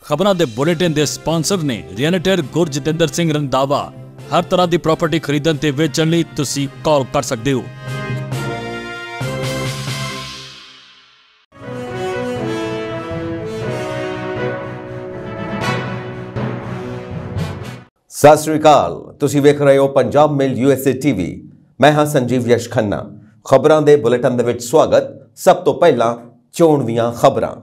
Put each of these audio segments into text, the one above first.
खबरों के बुलेटिन के स्पॉन्सर ने रियल्टर गुरजितेंद्र सिंह रंधावा। हर तरह की प्रॉपर्टी खरीदण ते वेचण लई तुसीं कॉल कर सकते हो। सत श्री अकाल, तुसीं वेख रहे हो पंजाब मेल USA TV। मैं हाँ संजीव यश खन्ना। खबरों के बुलेटिन दे विच स्वागत। सब तो पहला चोणवीआं खबरां।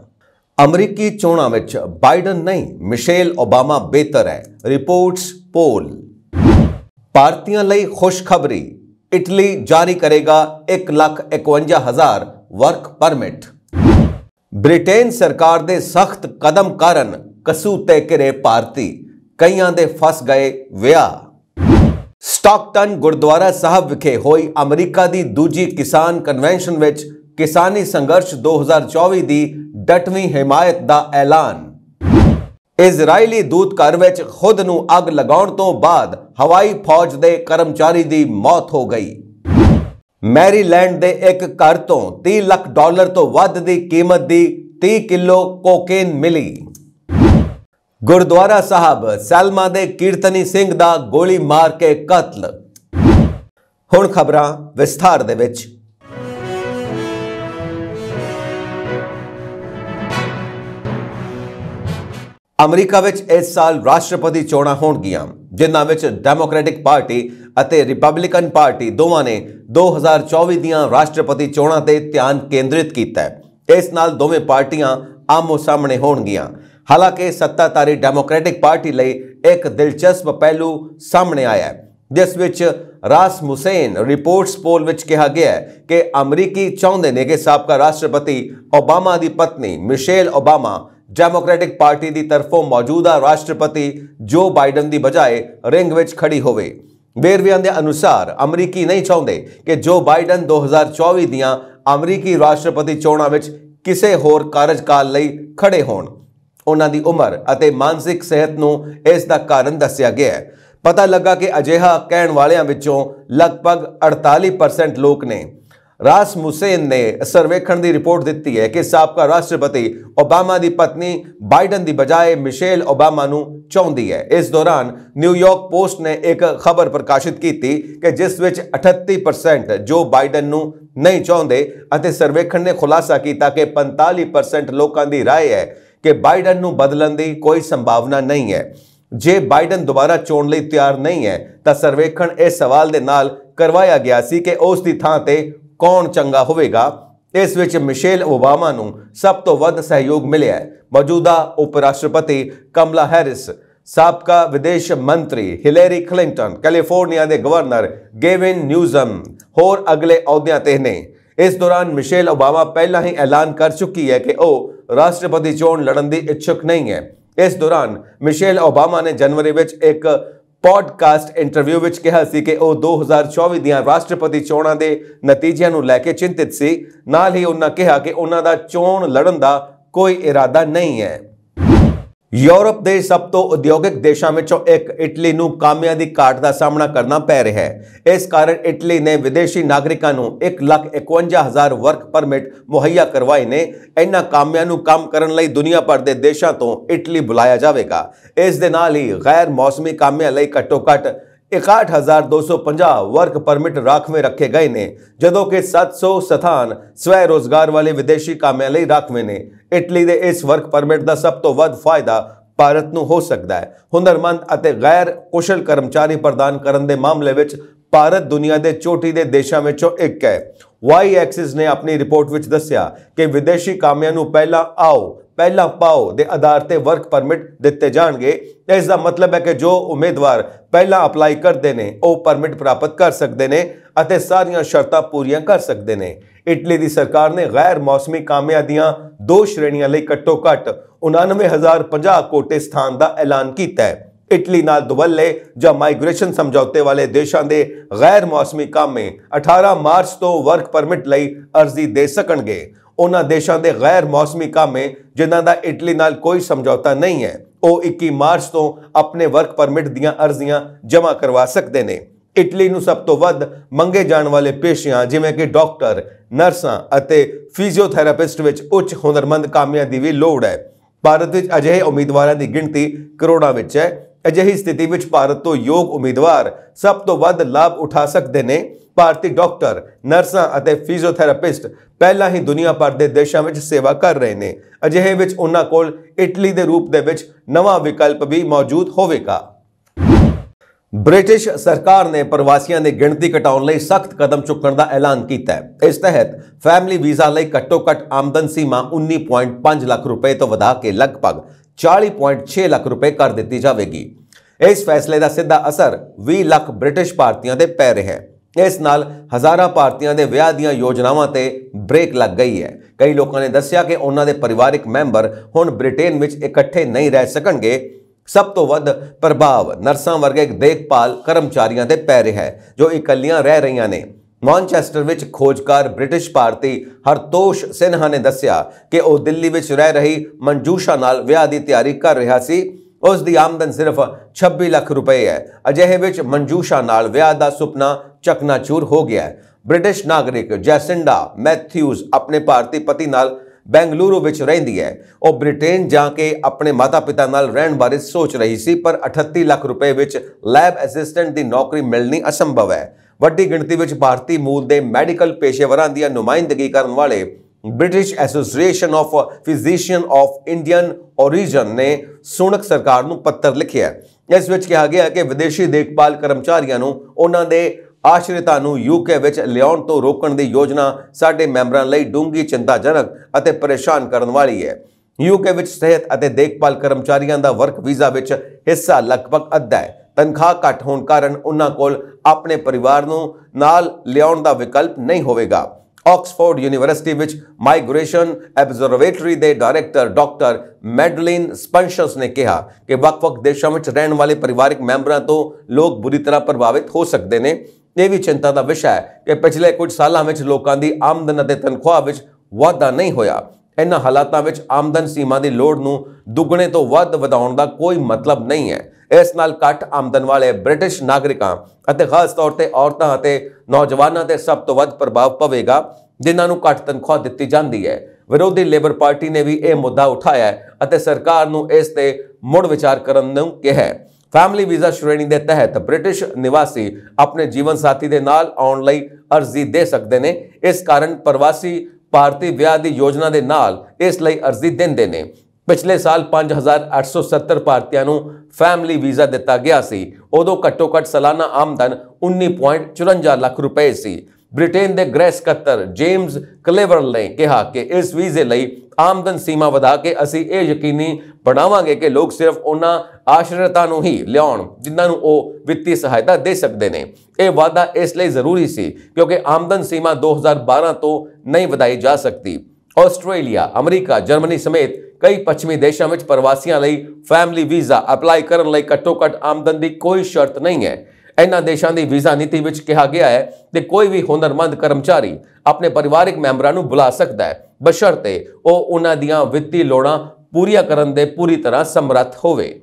अमरीकी चोणां विच बाइडन नहीं, मिशेल ओबामा बेहतर है, रिपोर्ट्स पोल। भारतीयों लई खुशखबरी, इटली जारी करेगा 1,51,000 वर्क परमिट। ब्रिटेन सरकार दे सख्त कदम कारण कसूते घिरे भारती, कईयां दे फस गए विआह। स्टॉकटन गुरुद्वारा साहब विखे होई अमरीका दी दूजी किसान कन्वेंशन विच किसानी संघर्ष 2024 दी डटवीं हिमायत दा ऐलान। इजरायली दूतघर विच खुद नूं अग लगाउण तो बाद हवाई फौज दे कर्मचारी दी मौत हो गई। मैरीलैंड दे एक घर तो $30 लाख तो वध दी कीमत दी 30 किलो कोकेन मिली। गुरुद्वारा साहब सैलमा दे कीर्तनी सिंह दा गोली मार के कत्ल। हुण खबरां विस्तार दे विच। अमरीका विच इस साल राष्ट्रपति चोणां होणगीआं, जिन्हां विच डेमोक्रेटिक पार्टी अते रिपब्लिकन पार्टी दोवां ने 2024 दीआं राष्ट्रपति चोणां ते ध्यान केंद्रित कीता है। इस नाल दोवें पार्टियां आमो सामने होणगीआं। हालांकि सत्ताधारी डेमोक्रेटिक पार्टी लई एक दिलचस्प पहलू सामने आया है, जिस विच रासमुसेन रिपोर्ट्स पोल विच कहा गया है कि अमरीकी चाहुंदे ने कि साबका राष्ट्रपति ओबामा दी पत्नी मिशेल ओबामा डेमोक्रेटिक पार्टी दी तरफों मौजूदा राष्ट्रपति जो बाइडन दी बजाय रिंग विच खड़ी होवे। वेरवियां दे अनुसार अमरीकी नहीं चाहुंदे कि जो बाइडन 2024 दीआं अमरीकी राष्ट्रपति चोणां विच किसे होर कार्यकाल लई खड़े होण। उन्हां दी उम्र अते मानसिक सेहत नूं इस दा कारण दस्सिया गया है। पता लगा कि अजिहा कहण वालियां विचों लगभग 48% लोक ने। रासमुसेन ने सर्वेखण की रिपोर्ट दी है कि साबका राष्ट्रपति ओबामा की पत्नी बाइडन की बजाय मिशेल ओबामा नूं चाहुंदी है। इस दौरान न्यूयॉर्क पोस्ट ने एक खबर प्रकाशित की थी कि जिस विच 38% जो बाइडन नूं नहीं चाहुंदे अते सर्वेखण ने खुलासा किया कि 45% लोकां दी राय है कि बाइडन नूं बदलण दी कोई संभावना नहीं है। जे बाइडन दोबारा चोण लई तैयार नहीं है तां सर्वेखण इस सवाल दे नाल करवाया गया सी कि उस दी थां ते कौन चंगा होवेगा। इस विच मिशेल ओबामा नूं सब तो वध सहयोग मिलिया है। मौजूदा उपराष्ट्रपति कमला हैरिस, साबका विदेश मंत्री हिलेरी क्लिंटन, कैलिफोर्निया के गवर्नर गेविन न्यूसम होर अगले अहुदियां ते ने। इस दौरान मिशेल ओबामा पहला ही ऐलान कर चुकी है कि वह राष्ट्रपति चोण लड़न की इच्छुक नहीं है। इस दौरान मिशेल ओबामा ने जनवरी विच एक पॉडकास्ट इंटरव्यू विच कहा सी कि वह 2024 दीआं राष्ट्रपति चोणां दे नतीजिਆਂ ਨੂੰ ਲੈ ਕੇ चिंतित सी। नाल ही उन्हां कहा कि उन्हां दा चोण लड़न दा कोई इरादा नहीं है। यूरोप के सब तो उद्योगिक देशों में एक इटली नूं कामियां दी घाट का सामना करना पै रहा है। इस कारण इटली ने विदेशी नागरिकों नूं 1,51,000 वर्क परमिट मुहैया करवाए ने। इन्हां कामियां नूं काम करन लई दुनिया भर के देशों तो इटली बुलाया जाएगा। इस दे नाल ही गैर मौसमी कामियां लई घट्टो घट 61,250 वर्क परमिट राखवे रखे गए ने, जदों कि 700 स्थान स्वै रोजगार वाले विदेशी कामियां लई राखवे ने। इटली दे इस वर्क परमिट का सब तो वध फायदा भारत नूं हो सकता है। हुनरमंद अते गैर कुशल कर्मचारी प्रदान करन दे मामले विच भारत दुनिया के चोटी के देशों में एक है। वाई एक्सिस ने अपनी रिपोर्ट विच दस्सिया कि विदेशी कामियां नूं पहला आओ पहला पाओ दे आधार ते वर्क परमिट दिते जाणगे। इसका मतलब है कि जो उम्मीदवार पहला अपलाई करते हैं वह परमिट प्राप्त कर सकते हैं अते सारियां शर्तां पूरियां कर सकते हैं। इटली की सरकार ने गैर मौसमी कामियां दियां 2 श्रेणियां लई घट्टो घट 99,050 कोटे स्थान का ऐलान किया है। इटली नाल दुवल्ले या माइग्रेशन समझौते वाले देशों के गैर मौसमी कामे 18 मार्च तो वर्क परमिट लई अर्जी दे सकणगे। उन्हां देशों के गैर मौसमी कामे जिन्हां दा इटली नाल कोई समझौता नहीं है वह 21 मार्च तो अपने वर्क परमिट दियां अर्जियां जमा करवा सकते हैं। इटली नूं सब तो वध मंगे जाने वाले पेशियां जिवें कि डॉक्टर, नर्सां अते फिजियोथेरेपिस्ट विच उच्च हुनरमंद कामियां दी भी लोड़ है। ਭਾਰਤ ਵਿੱਚ ਅਜਿਹੇ ਉਮੀਦਵਾਰਾਂ ਦੀ ਗਿਣਤੀ ਕਰੋੜਾਂ ਵਿੱਚ ਹੈ। ਅਜਿਹੀ ਸਥਿਤੀ ਵਿੱਚ ਭਾਰਤ ਤੋਂ ਯੋਗ ਉਮੀਦਵਾਰ ਸਭ ਤੋਂ ਵੱਧ ਲਾਭ ਉਠਾ ਸਕਦੇ ਨੇ। ਭਾਰਤੀ ਡਾਕਟਰ, ਨਰਸਾਂ ਅਤੇ ਫਿਜ਼ੀਓਥੈਰੇਪਿਸਟ ਪਹਿਲਾਂ ਹੀ ਦੁਨੀਆ ਭਰ ਦੇ ਦੇਸ਼ਾਂ ਵਿੱਚ ਸੇਵਾ ਕਰ ਰਹੇ ਨੇ। ਅਜਿਹੇ ਵਿੱਚ ਉਹਨਾਂ ਕੋਲ ਇਟਲੀ ਦੇ ਰੂਪ ਦੇ ਵਿੱਚ ਨਵਾਂ ਵਿਕਲਪ ਵੀ ਮੌਜੂਦ ਹੋਵੇਗਾ। ਬ੍ਰਿਟਿਸ਼ ਸਰਕਾਰ ਨੇ ਪ੍ਰਵਾਸੀਆਂ ਦੀ ਗਿਣਤੀ ਘਟਾਉਣ ਲਈ ਸਖਤ ਕਦਮ ਚੁੱਕਣ ਦਾ ਐਲਾਨ ਕੀਤਾ ਹੈ। ਇਸ ਤਹਿਤ ਫੈਮਿਲੀ ਵੀਜ਼ਾ ਲਈ ਘੱਟੋ-ਘੱਟ ਆਮਦਨ ਸੀਮਾ 19.5 ਲੱਖ ਰੁਪਏ ਤੋਂ ਵਧਾ ਕੇ ਲਗਭਗ 40.6 ਲੱਖ ਰੁਪਏ ਕਰ ਦਿੱਤੀ ਜਾਵੇਗੀ। ਇਸ ਫੈਸਲੇ ਦਾ ਸਿੱਧਾ ਅਸਰ 20 ਲੱਖ ਬ੍ਰਿਟਿਸ਼ ਭਾਰਤੀਆਂ ਤੇ ਪੈ ਰਿਹਾ ਹੈ। ਇਸ ਨਾਲ ਹਜ਼ਾਰਾਂ ਭਾਰਤੀਆਂ ਦੇ ਵਿਆਹ ਦੀਆਂ ਯੋਜਨਾਵਾਂ ਤੇ ਬ੍ਰੇਕ ਲੱਗ ਗਈ ਹੈ। ਕਈ ਲੋਕਾਂ ਨੇ ਦੱਸਿਆ ਕਿ ਉਹਨਾਂ ਦੇ ਪਰਿਵਾਰਕ ਮੈਂਬਰ ਹੁਣ ਬ੍ਰਿਟੇਨ ਵਿੱਚ ਇਕੱਠੇ ਨਹੀਂ ਰਹਿ ਸਕਣਗੇ। ਸਭ ਤੋਂ ਵੱਧ ਪ੍ਰਭਾਵ ਨਰਸਾਂ ਵਰਗੇ ਦੇਖਭਾਲ ਕਰਮਚਾਰੀਆਂ ਤੇ ਪੈ ਰਿਹਾ ਹੈ ਜੋ ਇਕੱਲੀਆਂ ਰਹਿ ਰਹੀਆਂ ਨੇ। ਮਾਨਚੈਸਟਰ ਵਿੱਚ ਖੋਜਕਾਰ ਬ੍ਰਿਟਿਸ਼ ਭਾਰਤੀ ਹਰਤੋਸ਼ ਸਿਨਹਾ ਨੇ ਦੱਸਿਆ ਕਿ ਉਹ ਦਿੱਲੀ ਵਿੱਚ ਰਹਿ ਰਹੀ ਮੰਜੂਸ਼ਾ ਨਾਲ ਵਿਆਹ ਦੀ ਤਿਆਰੀ ਕਰ ਰਿਹਾ ਸੀ। ਉਸ ਦੀ ਆਮਦਨ ਸਿਰਫ 26 ਲੱਖ ਰੁਪਏ ਹੈ। ਅਜਿਹੇ ਵਿੱਚ ਮੰਜੂਸ਼ਾ ਨਾਲ ਵਿਆਹ ਦਾ ਸੁਪਨਾ ਚਕਨਾਚੂਰ ਹੋ ਗਿਆ ਹੈ। ਬ੍ਰਿਟਿਸ਼ ਨਾਗਰਿਕ ਜੈਸਿੰਡਾ ਮੈਥਿਊਜ਼ ਆਪਣੇ ਭਾਰਤੀ ਪਤੀ ਨਾਲ ਬੈਂਗਲੁਰੂ ਵਿੱਚ ਰਹਿੰਦੀ ਹੈ। ਉਹ ਬ੍ਰਿਟੇਨ ਜਾ ਕੇ ਆਪਣੇ ਮਾਤਾ-ਪਿਤਾ ਨਾਲ ਰਹਿਣ ਬਾਰੇ ਸੋਚ ਰਹੀ ਸੀ, ਪਰ 38 ਲੱਖ ਰੁਪਏ ਵਿੱਚ ਲੈਬ ਅਸਿਸਟੈਂਟ ਦੀ ਨੌਕਰੀ ਮਿਲਣੀ ਅਸੰਭਵ ਹੈ। ਵੱਡੀ ਗਿਣਤੀ ਵਿੱਚ ਭਾਰਤੀ ਮੂਲ ਦੇ ਮੈਡੀਕਲ ਪੇਸ਼ੇਵਰਾਂ ਦੀ ਨੁਮਾਇੰਦਗੀ ਕਰਨ ਵਾਲੇ British association of physician of Indian origin ਨੇ ਸੁਣਕ ਸਰਕਾਰ ਨੂੰ ਪੱਤਰ ਲਿਖਿਆ। ਇਸ ਵਿੱਚ ਕਿਹਾ ਗਿਆ ਕਿ ਵਿਦੇਸ਼ੀ ਦੇਖਭਾਲ ਕਰਮਚਾਰੀਆਂ ਨੂੰ ਉਹਨਾਂ ਦੇ ਆਸ਼ਰਿਤਾਂ ਨੂੰ ਯੂਕੇ ਵਿੱਚ ਲਿਆਉਣ ਤੋਂ ਰੋਕਣ ਦੀ ਯੋਜਨਾ ਸਾਡੇ ਮੈਂਬਰਾਂ ਲਈ ਡੂੰਘੀ ਚਿੰਤਾਜਨਕ ਅਤੇ ਪਰੇਸ਼ਾਨ ਕਰਨ ਵਾਲੀ ਹੈ। ਯੂਕੇ ਵਿੱਚ ਸਿਹਤ ਅਤੇ ਦੇਖਭਾਲ ਕਰਮਚਾਰੀਆਂ ਦਾ ਵਰਕ ਵੀਜ਼ਾ ਵਿੱਚ ਹਿੱਸਾ ਲਗਭਗ ਅੱਧਾ ਹੈ। ਤਨਖਾਹ ਘੱਟ ਹੋਣ ਕਾਰਨ ਉਹਨਾਂ ਕੋਲ ਆਪਣੇ ਪਰਿਵਾਰ ਨੂੰ ਨਾਲ ਲਿਆਉਣ ਦਾ ਵਿਕਲਪ ਨਹੀਂ ਹੋਵੇਗਾ। ਆਕਸਫੋਰਡ ਯੂਨੀਵਰਸਿਟੀ ਵਿੱਚ ਮਾਈਗ੍ਰੇਸ਼ਨ ਐਬਜ਼ਰਵੇਟਰੀ ਦੇ ਡਾਇਰੈਕਟਰ ਡਾਕਟਰ ਮੈਡਲਿਨ ਸਪੰਸ਼ਸ ਨੇ ਕਿਹਾ ਕਿ ਵੱਖ-ਵੱਖ ਦੇਸ਼ਾਂ ਵਿੱਚ ਰਹਿਣ ਵਾਲੇ ਪਰਿਵਾਰਕ ਮੈਂਬਰਾਂ ਤੋਂ ਲੋਕ ਬੁਰੀ ਤਰ੍ਹਾਂ ਪ੍ਰਭਾਵਿਤ ਹੋ ਸਕਦੇ ਨੇ। ਇਹ ਵੀ ਚਿੰਤਾ ਦਾ ਵਿਸ਼ਾ ਹੈ ਕਿ ਪਿਛਲੇ ਕੁਝ ਸਾਲਾਂ ਵਿੱਚ ਲੋਕਾਂ ਦੀ ਆਮਦਨ ਅਤੇ ਤਨਖਾਹ ਵਿੱਚ ਵਾਧਾ ਨਹੀਂ ਹੋਇਆ। ਇਹਨਾਂ ਹਾਲਾਤਾਂ ਵਿੱਚ ਆਮਦਨ ਸੀਮਾ ਦੀ ਲੋੜ ਨੂੰ ਦੁੱਗਣੇ ਤੋਂ ਵੱਧ ਵਧਾਉਣ ਦਾ ਕੋਈ ਮਤਲਬ ਨਹੀਂ ਹੈ। ਇਸ ਨਾਲ ਘੱਟ ਆਮਦਨ ਵਾਲੇ ਬ੍ਰਿਟਿਸ਼ ਨਾਗਰਿਕਾਂ ਅਤੇ ਖਾਸ ਤੌਰ ਤੇ ਔਰਤਾਂ ਅਤੇ ਨੌਜਵਾਨਾਂ ਤੇ ਸਭ ਤੋਂ ਵੱਧ ਪ੍ਰਭਾਵ ਪਵੇਗਾ, ਜਿਨ੍ਹਾਂ ਨੂੰ ਘੱਟ ਤਨਖਾਹ ਦਿੱਤੀ ਜਾਂਦੀ ਹੈ। ਵਿਰੋਧੀ ਲੇਬਰ ਪਾਰਟੀ ਨੇ ਵੀ ਇਹ ਮੁੱਦਾ ਉਠਾਇਆ ਹੈ ਅਤੇ ਸਰਕਾਰ ਨੂੰ ਇਸ ਤੇ ਮੁੜ ਵਿਚਾਰ ਕਰਨ ਨੂੰ ਕਿਹਾ ਹੈ। ਫੈਮਿਲੀ ਵੀਜ਼ਾ ਸ਼੍ਰੇਣੀ ਦੇ ਤਹਿਤ ਬ੍ਰਿਟਿਸ਼ ਨਿਵਾਸੀ ਆਪਣੇ ਜੀਵਨ ਸਾਥੀ ਦੇ ਨਾਲ ਆਉਣ ਲਈ ਅਰਜ਼ੀ ਦੇ ਸਕਦੇ ਨੇ। ਇਸ ਕਾਰਨ ਪ੍ਰਵਾਸੀ ਭਾਰਤੀ ਵਿਆਹ ਦੀ ਯੋਜਨਾ ਦੇ ਨਾਲ ਇਸ ਲਈ ਅਰਜ਼ੀ ਦਿੰਦੇ ਨੇ। ਪਿਛਲੇ ਸਾਲ 5870 ਭਾਰਤੀਆਂ ਨੂੰ ਫੈਮਿਲੀ ਵੀਜ਼ਾ ਦਿੱਤਾ ਗਿਆ ਸੀ। ਉਦੋਂ ਘੱਟੋ-ਘੱਟ ਸਾਲਾਨਾ ਆਮਦਨ 19.54 ਲੱਖ ਰੁਪਏ ਸੀ। ਬ੍ਰਿਟੇਨ ਦੇ ਗ੍ਰਹਿ ਸਕੱਤਰ ਜੇਮਸ ਕਲੇਵਰਲ ਨੇ ਕਿਹਾ ਕਿ ਇਸ ਵੀਜ਼ੇ ਲਈ ਆਮਦਨ ਸੀਮਾ ਵਧਾ ਕੇ ਅਸੀਂ ਇਹ ਯਕੀਨੀ ਬਣਾਵਾਂਗੇ ਕਿ ਲੋਕ ਸਿਰਫ ਉਹਨਾਂ ਆਸ਼ਰਿਤਾਂ ਨੂੰ ਹੀ ਲਿਆਉਣ ਜਿਨ੍ਹਾਂ ਨੂੰ ਉਹ ਵਿੱਤੀ ਸਹਾਇਤਾ ਦੇ ਸਕਦੇ ਨੇ। ਇਹ ਵਾਅਦਾ ਇਸ ਲਈ ਜ਼ਰੂਰੀ ਸੀ ਕਿਉਂਕਿ ਆਮਦਨ ਸੀਮਾ 2012 ਤੋਂ ਨਹੀਂ ਵਧਾਈ ਜਾ ਸਕਦੀ। ਆਸਟ੍ਰੇਲੀਆ, ਅਮਰੀਕਾ, ਜਰਮਨੀ ਸਮੇਤ ਕਈ ਪੱਛਮੀ ਦੇਸ਼ਾਂ ਵਿੱਚ ਪ੍ਰਵਾਸੀਆਂ ਲਈ ਫੈਮਿਲੀ ਵੀਜ਼ਾ ਅਪਲਾਈ ਕਰਨ ਲਈ ਘੱਟੋ-ਘੱਟ ਆਮਦਨ ਦੀ ਕੋਈ ਸ਼ਰਤ ਨਹੀਂ ਹੈ। ਇਹਨਾਂ ਦੇਸ਼ਾਂ ਦੀ ਵੀਜ਼ਾ ਨੀਤੀ ਵਿੱਚ ਕਿਹਾ ਗਿਆ ਹੈ ਕਿ ਕੋਈ ਵੀ ਹੁਨਰਮੰਦ ਕਰਮਚਾਰੀ ਆਪਣੇ ਪਰਿਵਾਰਕ ਮੈਂਬਰਾਂ ਨੂੰ ਬੁਲਾ ਸਕਦਾ ਹੈ, ਬਸ਼ਰਤੇ ਉਹ ਉਹਨਾਂ ਦੀਆਂ ਵਿੱਤੀ ਲੋੜਾਂ ਪੂਰੀਆਂ ਕਰਨ ਦੇ ਪੂਰੀ ਤਰ੍ਹਾਂ ਸਮਰੱਥ ਹੋਵੇ।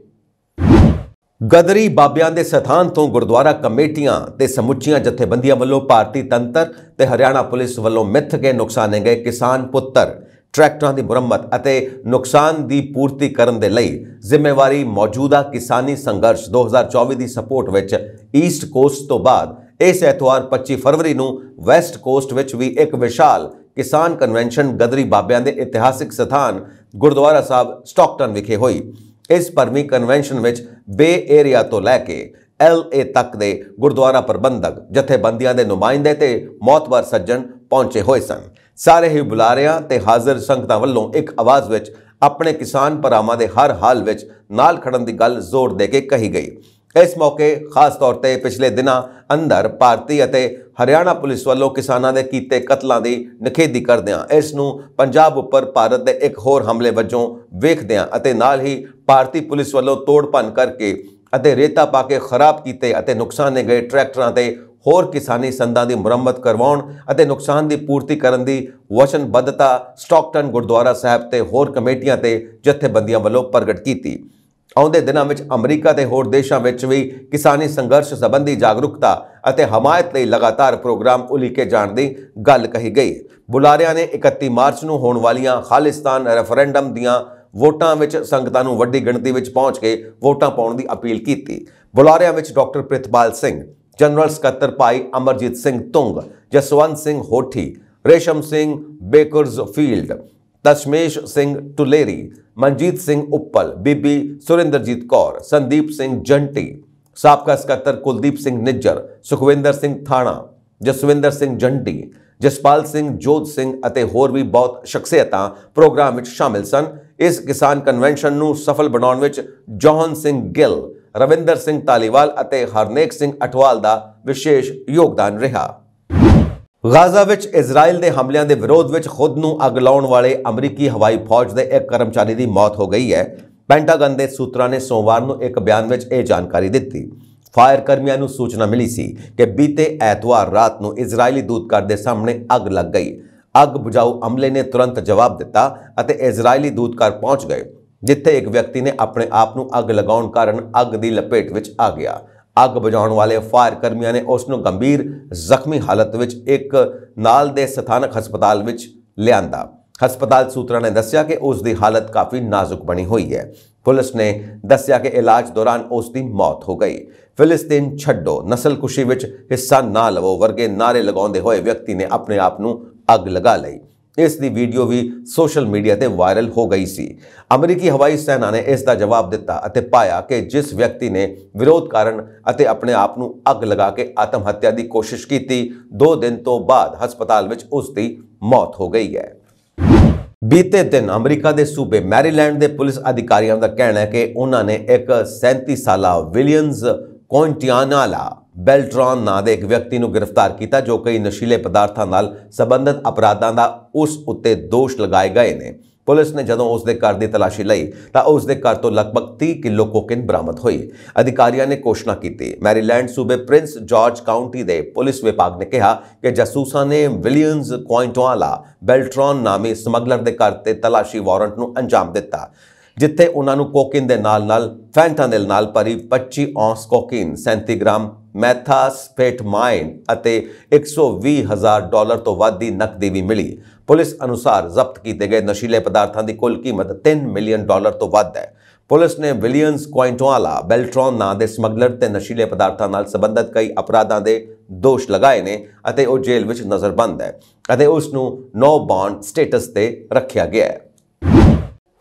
ਗਦਰੀ ਬਾਬਿਆਂ ਦੇ ਸਥਾਨ ਤੋਂ ਗੁਰਦੁਆਰਾ ਕਮੇਟੀਆਂ ਤੇ ਸਮੁੱਚੀਆਂ ਜਥੇਬੰਦੀਆਂ ਵੱਲੋਂ ਭਾਰਤੀ ਤੰਤਰ ਤੇ ਹਰਿਆਣਾ ਪੁਲਿਸ ਵੱਲੋਂ ਮਿੱਥ ਕੇ ਨੁਕਸਾਨੇ ਗਏ ਕਿਸਾਨ ਪੁੱਤਰ ਟਰੈਕਟਰਾਂ ਦੀ ਮੁਰੰਮਤ ਅਤੇ ਨੁਕਸਾਨ ਦੀ ਪੂਰਤੀ ਕਰਨ ਦੇ ਲਈ ਜ਼ਿੰਮੇਵਾਰੀ ਮੌਜੂਦਾ ਕਿਸਾਨੀ ਸੰਘਰਸ਼ 2024 ਦੀ ਸਪੋਰਟ ਵਿੱਚ ਈਸਟ ਕੋਸਟ ਤੋਂ ਬਾਅਦ ਇਸ ਐਤਵਾਰ 25 ਫਰਵਰੀ ਨੂੰ ਵੈਸਟ ਕੋਸਟ ਵਿੱਚ ਵੀ ਇੱਕ ਵਿਸ਼ਾਲ ਕਿਸਾਨ ਕਨਵੈਨਸ਼ਨ ਗਦਰੀ ਬਾਬਿਆਂ ਦੇ ਇਤਿਹਾਸਿਕ ਸਥਾਨ ਗੁਰਦੁਆਰਾ ਸਾਹਿਬ ਸਟਾਕਟਨ ਵਿਖੇ ਹੋਈ। ਇਸ ਭਰਵੀਂ ਕਨਵੈਨਸ਼ਨ ਵਿੱਚ ਬੇ ਏਰੀਆ ਤੋਂ ਲੈ ਕੇ LA ਤੱਕ ਦੇ ਗੁਰਦੁਆਰਾ ਪ੍ਰਬੰਧਕ ਜਥੇਬੰਦੀਆਂ ਦੇ ਨੁਮਾਇੰਦੇ ਤੇ ਮੌਤਬਰ ਸੱਜਣ ਪਹੁੰਚੇ ਹੋਏ ਸਨ। ਸਾਰੇ ਹੀ ਬੁਲਾਰਿਆਂ ਤੇ ਹਾਜ਼ਰ ਸੰਗਤਾਂ ਵੱਲੋਂ ਇੱਕ ਆਵਾਜ਼ ਵਿੱਚ ਆਪਣੇ ਕਿਸਾਨ ਭਰਾਵਾਂ ਦੇ ਹਰ ਹਾਲ ਵਿੱਚ ਨਾਲ ਖੜਨ ਦੀ ਗੱਲ ਜ਼ੋਰ ਦੇ ਕੇ ਕਹੀ ਗਈ। ਇਸ ਮੌਕੇ ਖਾਸ ਤੌਰ ਤੇ ਪਿਛਲੇ ਦਿਨਾਂ ਅੰਦਰ ਭਾਰਤੀ ਅਤੇ ਹਰਿਆਣਾ ਪੁਲਿਸ ਵੱਲੋਂ ਕਿਸਾਨਾਂ ਦੇ ਕੀਤੇ ਕਤਲਾਂ ਦੀ ਨਿਖੇਧੀ ਕਰਦਿਆਂ ਇਸ ਨੂੰ ਪੰਜਾਬ ਉੱਪਰ ਭਾਰਤ ਦੇ ਇੱਕ ਹੋਰ ਹਮਲੇ ਵਜੋਂ ਵੇਖਦਿਆਂ ਅਤੇ ਨਾਲ ਹੀ ਭਾਰਤੀ ਪੁਲਿਸ ਵੱਲੋਂ ਤੋੜ ਭੰਨ ਕਰਕੇ ਅਤੇ ਰੇਤਾ ਪਾ ਕੇ ਖਰਾਬ ਕੀਤੇ ਅਤੇ ਨੁਕਸਾਨੇ ਗਏ ਟਰੈਕਟਰਾਂ ਤੇ ਹੋਰ ਕਿਸਾਨੀ ਸੰਦਾਂ ਦੀ ਮੁਰੰਮਤ ਕਰਵਾਉਣ ਅਤੇ ਨੁਕਸਾਨ ਦੀ ਪੂਰਤੀ ਕਰਨ ਦੀ ਵਚਨਬੱਧਤਾ ਸਟਾਕਟਨ ਗੁਰਦੁਆਰਾ ਸਾਹਿਬ ਤੇ ਹੋਰ ਕਮੇਟੀਆਂ ਤੇ ਜਥੇਬੰਦੀਆਂ ਵੱਲੋਂ ਪ੍ਰਗਟ ਕੀਤੀ। ਆਉਂਦੇ ਦਿਨਾਂ ਵਿੱਚ ਅਮਰੀਕਾ ਤੇ ਹੋਰ ਦੇਸ਼ਾਂ ਵਿੱਚ ਵੀ ਕਿਸਾਨੀ ਸੰਘਰਸ਼ ਸੰਬੰਧੀ ਜਾਗਰੂਕਤਾ ਅਤੇ ਹਮਾਇਤ ਲਈ ਲਗਾਤਾਰ ਪ੍ਰੋਗਰਾਮ ਉਲੀਕੇ ਜਾਣ ਦੀ ਗੱਲ ਕਹੀ ਗਈ। ਬੁਲਾਰਿਆਂ ਨੇ 31 ਮਾਰਚ ਨੂੰ ਹੋਣ ਵਾਲੀਆਂ ਖਾਲਿਸਤਾਨ ਰੈਫਰੈਂਡਮ ਦੀਆਂ ਵੋਟਾਂ ਵਿੱਚ ਸੰਗਤਾਂ ਨੂੰ ਵੱਡੀ ਗਿਣਤੀ ਵਿੱਚ ਪਹੁੰਚ ਕੇ ਵੋਟਾਂ ਪਾਉਣ ਦੀ ਅਪੀਲ ਕੀਤੀ। ਬੁਲਾਰਿਆਂ ਵਿੱਚ ਡਾਕਟਰ ਪ੍ਰਿਤਪਾਲ ਸਿੰਘ, ਜਨਰਲ ਸਕੱਤਰ ਭਾਈ ਅਮਰਜੀਤ ਸਿੰਘ ਤੁੰਗ, ਜਸਵੰਤ ਸਿੰਘ ਹੋਠੀ, ਰੇਸ਼ਮ ਸਿੰਘ ਬੇਕਰਜ਼ਫੀਲਡ, ਦਸ਼ਮੇਸ਼ ਸਿੰਘ ਟੁਲੇਰੀ, ਮਨਜੀਤ ਸਿੰਘ ਉੱਪਲ, ਬੀਬੀ ਸੁਰਿੰਦਰਜੀਤ ਕੌਰ, ਸੰਦੀਪ ਸਿੰਘ ਜੰਟੀ, ਸਾਬਕਾ ਸਕੱਤਰ ਕੁਲਦੀਪ ਸਿੰਘ ਨਿੱਜਰ, ਸੁਖਵਿੰਦਰ ਸਿੰਘ ਥਾਣਾ, ਜਸਵਿੰਦਰ ਸਿੰਘ ਜੰਟੀ, ਜਸਪਾਲ ਸਿੰਘ, ਜੋਤ ਸਿੰਘ ਅਤੇ ਹੋਰ ਵੀ ਬਹੁਤ ਸ਼ਖਸੀਅਤਾਂ ਪ੍ਰੋਗਰਾਮ ਵਿੱਚ ਸ਼ਾਮਿਲ ਸਨ। ਇਸ ਕਿਸਾਨ ਕਨਵੈਨਸ਼ਨ ਨੂੰ ਸਫਲ ਬਣਾਉਣ ਵਿੱਚ ਜੌਹਨ ਸਿੰਘ ਗਿੱਲ, ਰਵਿੰਦਰ ਸਿੰਘ ਧਾਲੀਵਾਲ ਅਤੇ ਹਰਨੇਕ ਸਿੰਘ ਅਠਵਾਲ ਦਾ ਵਿਸ਼ੇਸ਼ ਯੋਗਦਾਨ ਰਿਹਾ। ਗਾਜ਼ਾ ਵਿੱਚ ਇਜ਼ਰਾਈਲ ਦੇ ਹਮਲਿਆਂ ਦੇ ਵਿਰੋਧ ਵਿੱਚ ਖੁਦ ਨੂੰ ਅੱਗ ਲਾਉਣ ਵਾਲੇ ਅਮਰੀਕੀ ਹਵਾਈ ਫੌਜ ਦੇ ਇੱਕ ਕਰਮਚਾਰੀ ਦੀ ਮੌਤ ਹੋ ਗਈ ਹੈ। ਪੈਂਟਾਗਨ ਦੇ ਸੂਤਰਾਂ ਨੇ ਸੋਮਵਾਰ ਨੂੰ ਇੱਕ ਬਿਆਨ ਵਿੱਚ ਇਹ ਜਾਣਕਾਰੀ ਦਿੱਤੀ। ਫਾਇਰ ਕਰਮੀਆਂ ਨੂੰ ਸੂਚਨਾ ਮਿਲੀ ਸੀ ਕਿ ਬੀਤੇ ਐਤਵਾਰ ਰਾਤ ਨੂੰ ਇਜ਼ਰਾਈਲੀ ਦੂਤਘਰ ਦੇ ਸਾਹਮਣੇ ਅੱਗ ਲੱਗ ਗਈ। ਅੱਗ ਬੁਝਾਊ ਅਮਲੇ ਨੇ ਤੁਰੰਤ ਜਵਾਬ ਦਿੱਤਾ ਅਤੇ ਇਜ਼ਰਾਈਲੀ ਦੂਤਘਰ ਪਹੁੰਚ ਗਏ, ਜਿੱਥੇ ਇੱਕ ਵਿਅਕਤੀ ਨੇ ਆਪਣੇ ਆਪ ਨੂੰ ਅੱਗ ਲਗਾਉਣ ਕਾਰਨ ਅੱਗ ਦੀ ਲਪੇਟ ਵਿੱਚ ਆ ਗਿਆ। ਅੱਗ ਬੁਝਾਉਣ ਵਾਲੇ ਫਾਇਰ ਕਰਮੀਆਂ ਨੇ ਉਸ ਨੂੰ ਗੰਭੀਰ ਜ਼ਖਮੀ ਹਾਲਤ ਵਿੱਚ ਇੱਕ ਨਾਲ ਦੇ ਸਥਾਨਕ ਹਸਪਤਾਲ ਵਿੱਚ ਲਿਆਂਦਾ। ਹਸਪਤਾਲ ਸੂਤਰਾਂ ਨੇ ਦੱਸਿਆ ਕਿ ਉਸ ਦੀ ਹਾਲਤ ਕਾਫੀ ਨਾਜ਼ੁਕ ਬਣੀ ਹੋਈ ਹੈ। ਪੁਲਿਸ ਨੇ ਦੱਸਿਆ ਕਿ ਇਲਾਜ ਦੌਰਾਨ ਉਸ ਦੀ ਮੌਤ ਹੋ ਗਈ। ਫਿਲਿਸਤੀਨ ਛੱਡੋ, ਨਸਲਕੁਸ਼ੀ ਵਿੱਚ ਹਿੱਸਾ ਨਾ ਲਵੋ ਵਰਗੇ ਨਾਅਰੇ ਲਗਾਉਂਦੇ ਹੋਏ ਵਿਅਕਤੀ ਨੇ ਆਪਣੇ ਆਪ ਨੂੰ ਅੱਗ ਲਗਾ ਲਈ। ਇਸ ਦੀ ਵੀਡੀਓ ਵੀ ਸੋਸ਼ਲ ਮੀਡੀਆ ਤੇ ਵਾਇਰਲ ਹੋ ਗਈ ਸੀ। ਅਮਰੀਕੀ ਹਵਾਈ ਸੈਨਾ ਨੇ ਇਸ ਦਾ ਜਵਾਬ ਦਿੱਤਾ ਅਤੇ ਪਾਇਆ ਕਿ ਜਿਸ ਵਿਅਕਤੀ ਨੇ ਵਿਰੋਧ ਕਰਨ ਅਤੇ ਆਪਣੇ ਆਪ ਨੂੰ ਅੱਗ ਲਗਾ ਕੇ ਆਤਮ ਹੱਤਿਆ ਦੀ ਕੋਸ਼ਿਸ਼ ਕੀਤੀ, 2 ਦਿਨ ਤੋਂ ਬਾਅਦ ਹਸਪਤਾਲ ਵਿੱਚ ਉਸ ਦੀ ਮੌਤ ਹੋ ਗਈ ਹੈ। ਬੀਤੇ ਦਿਨ ਅਮਰੀਕਾ ਦੇ ਸੂਬੇ ਮੈਰੀਲੈਂਡ ਦੇ ਪੁਲਿਸ ਅਧਿਕਾਰੀਆਂ ਦਾ ਕਹਿਣਾ ਹੈ ਕਿ ਉਹਨਾਂ ਨੇ ਇੱਕ 37 ਸਾਲਾ ਵਿਲੀਅਮਸ ਕੁਇੰਟਾਨਾਲਾ ਬੈਲਟਰਾਨ ਨਾਂ ਦੇ ਇੱਕ ਵਿਅਕਤੀ ਨੂੰ ਗ੍ਰਿਫਤਾਰ ਕੀਤਾ, ਜੋ ਕਈ ਨਸ਼ੀਲੇ ਪਦਾਰਥਾਂ ਨਾਲ ਸੰਬੰਧਿਤ ਅਪਰਾਧਾਂ ਦਾ ਉਸ ਉੱਤੇ ਦੋਸ਼ ਲਗਾਏ ਗਏ ਨੇ। ਪੁਲਿਸ ਨੇ ਜਦੋਂ ਉਸ ਦੇ ਘਰ ਦੀ ਤਲਾਸ਼ੀ ਲਈ ਤਾਂ ਉਸ ਦੇ ਘਰ ਤੋਂ ਲਗਭਗ 30 ਕਿਲੋ ਕੋਕੇਨ ਬਰਾਮਦ ਹੋਈ। ਅਧਿਕਾਰੀਆਂ ਨੇ ਘੋਸ਼ਣਾ ਕੀਤੀ। ਮੈਰੀਲੈਂਡ ਸੂਬੇ ਪ੍ਰਿੰਸ ਜਾਰਜ ਕਾਉਂਟੀ ਦੇ ਪੁਲਿਸ ਵਿਭਾਗ ਨੇ ਕਿਹਾ ਕਿ ਜਾਸੂਸਾਂ ਨੇ ਵਿਲੀਅਮਸ ਕੁਇੰਟਾਨਾਲਾ ਬੈਲਟਰਾਨ ਨਾਮੀ ਸਮਗਲਰ ਦੇ ਘਰ ਤੇ ਤਲਾਸ਼ੀ ਵਾਰੰਟ ਨੂੰ ਅੰਜਾਮ ਦਿੱਤਾ, ਜਿੱਥੇ ਉਹਨਾਂ ਨੂੰ ਕੋਕੇਨ ਦੇ ਨਾਲ ਫੈਂਟਾਨਿਲ ਨਾਲ ਭਰੀ 25 ਔਂਸ ਕੋਕੇਨ, 37 ਗ੍ਰਾਮ ਮੈਥਾਸਪੇਟਮਾਈਨ ਅਤੇ $120,000 ਤੋਂ ਵੱਧ ਦੀ ਨਕਦੀ ਵੀ ਮਿਲੀ। ਪੁਲਿਸ ਅਨੁਸਾਰ ਜ਼ਬਤ ਕੀਤੇ ਗਏ ਨਸ਼ੀਲੇ ਪਦਾਰਥਾਂ ਦੀ ਕੁੱਲ ਕੀਮਤ $3 ਮਿਲੀਅਨ ਤੋਂ ਵੱਧ ਹੈ। ਪੁਲਿਸ ਨੇ ਵਿਲੀਅਮਸ ਕੁਇੰਟਾਨਾਲਾ ਬੈਲਟਰਾਨ ਨਾਂ ਦੇ ਸਮਗਲਰ ਤੇ ਨਸ਼ੀਲੇ ਪਦਾਰਥਾਂ ਨਾਲ ਸੰਬੰਧਿਤ ਕਈ ਅਪਰਾਧਾਂ ਦੇ ਦੋਸ਼ ਲਗਾਏ ਨੇ ਅਤੇ ਉਹ ਜੇਲ੍ਹ ਵਿੱਚ ਨਜ਼ਰਬੰਦ ਹੈ ਅਤੇ ਉਸ ਨੂੰ ਨੋ ਬੌਂਡ ਸਟੇਟਸ ਤੇ ਰੱਖਿਆ ਗਿਆ ਹੈ।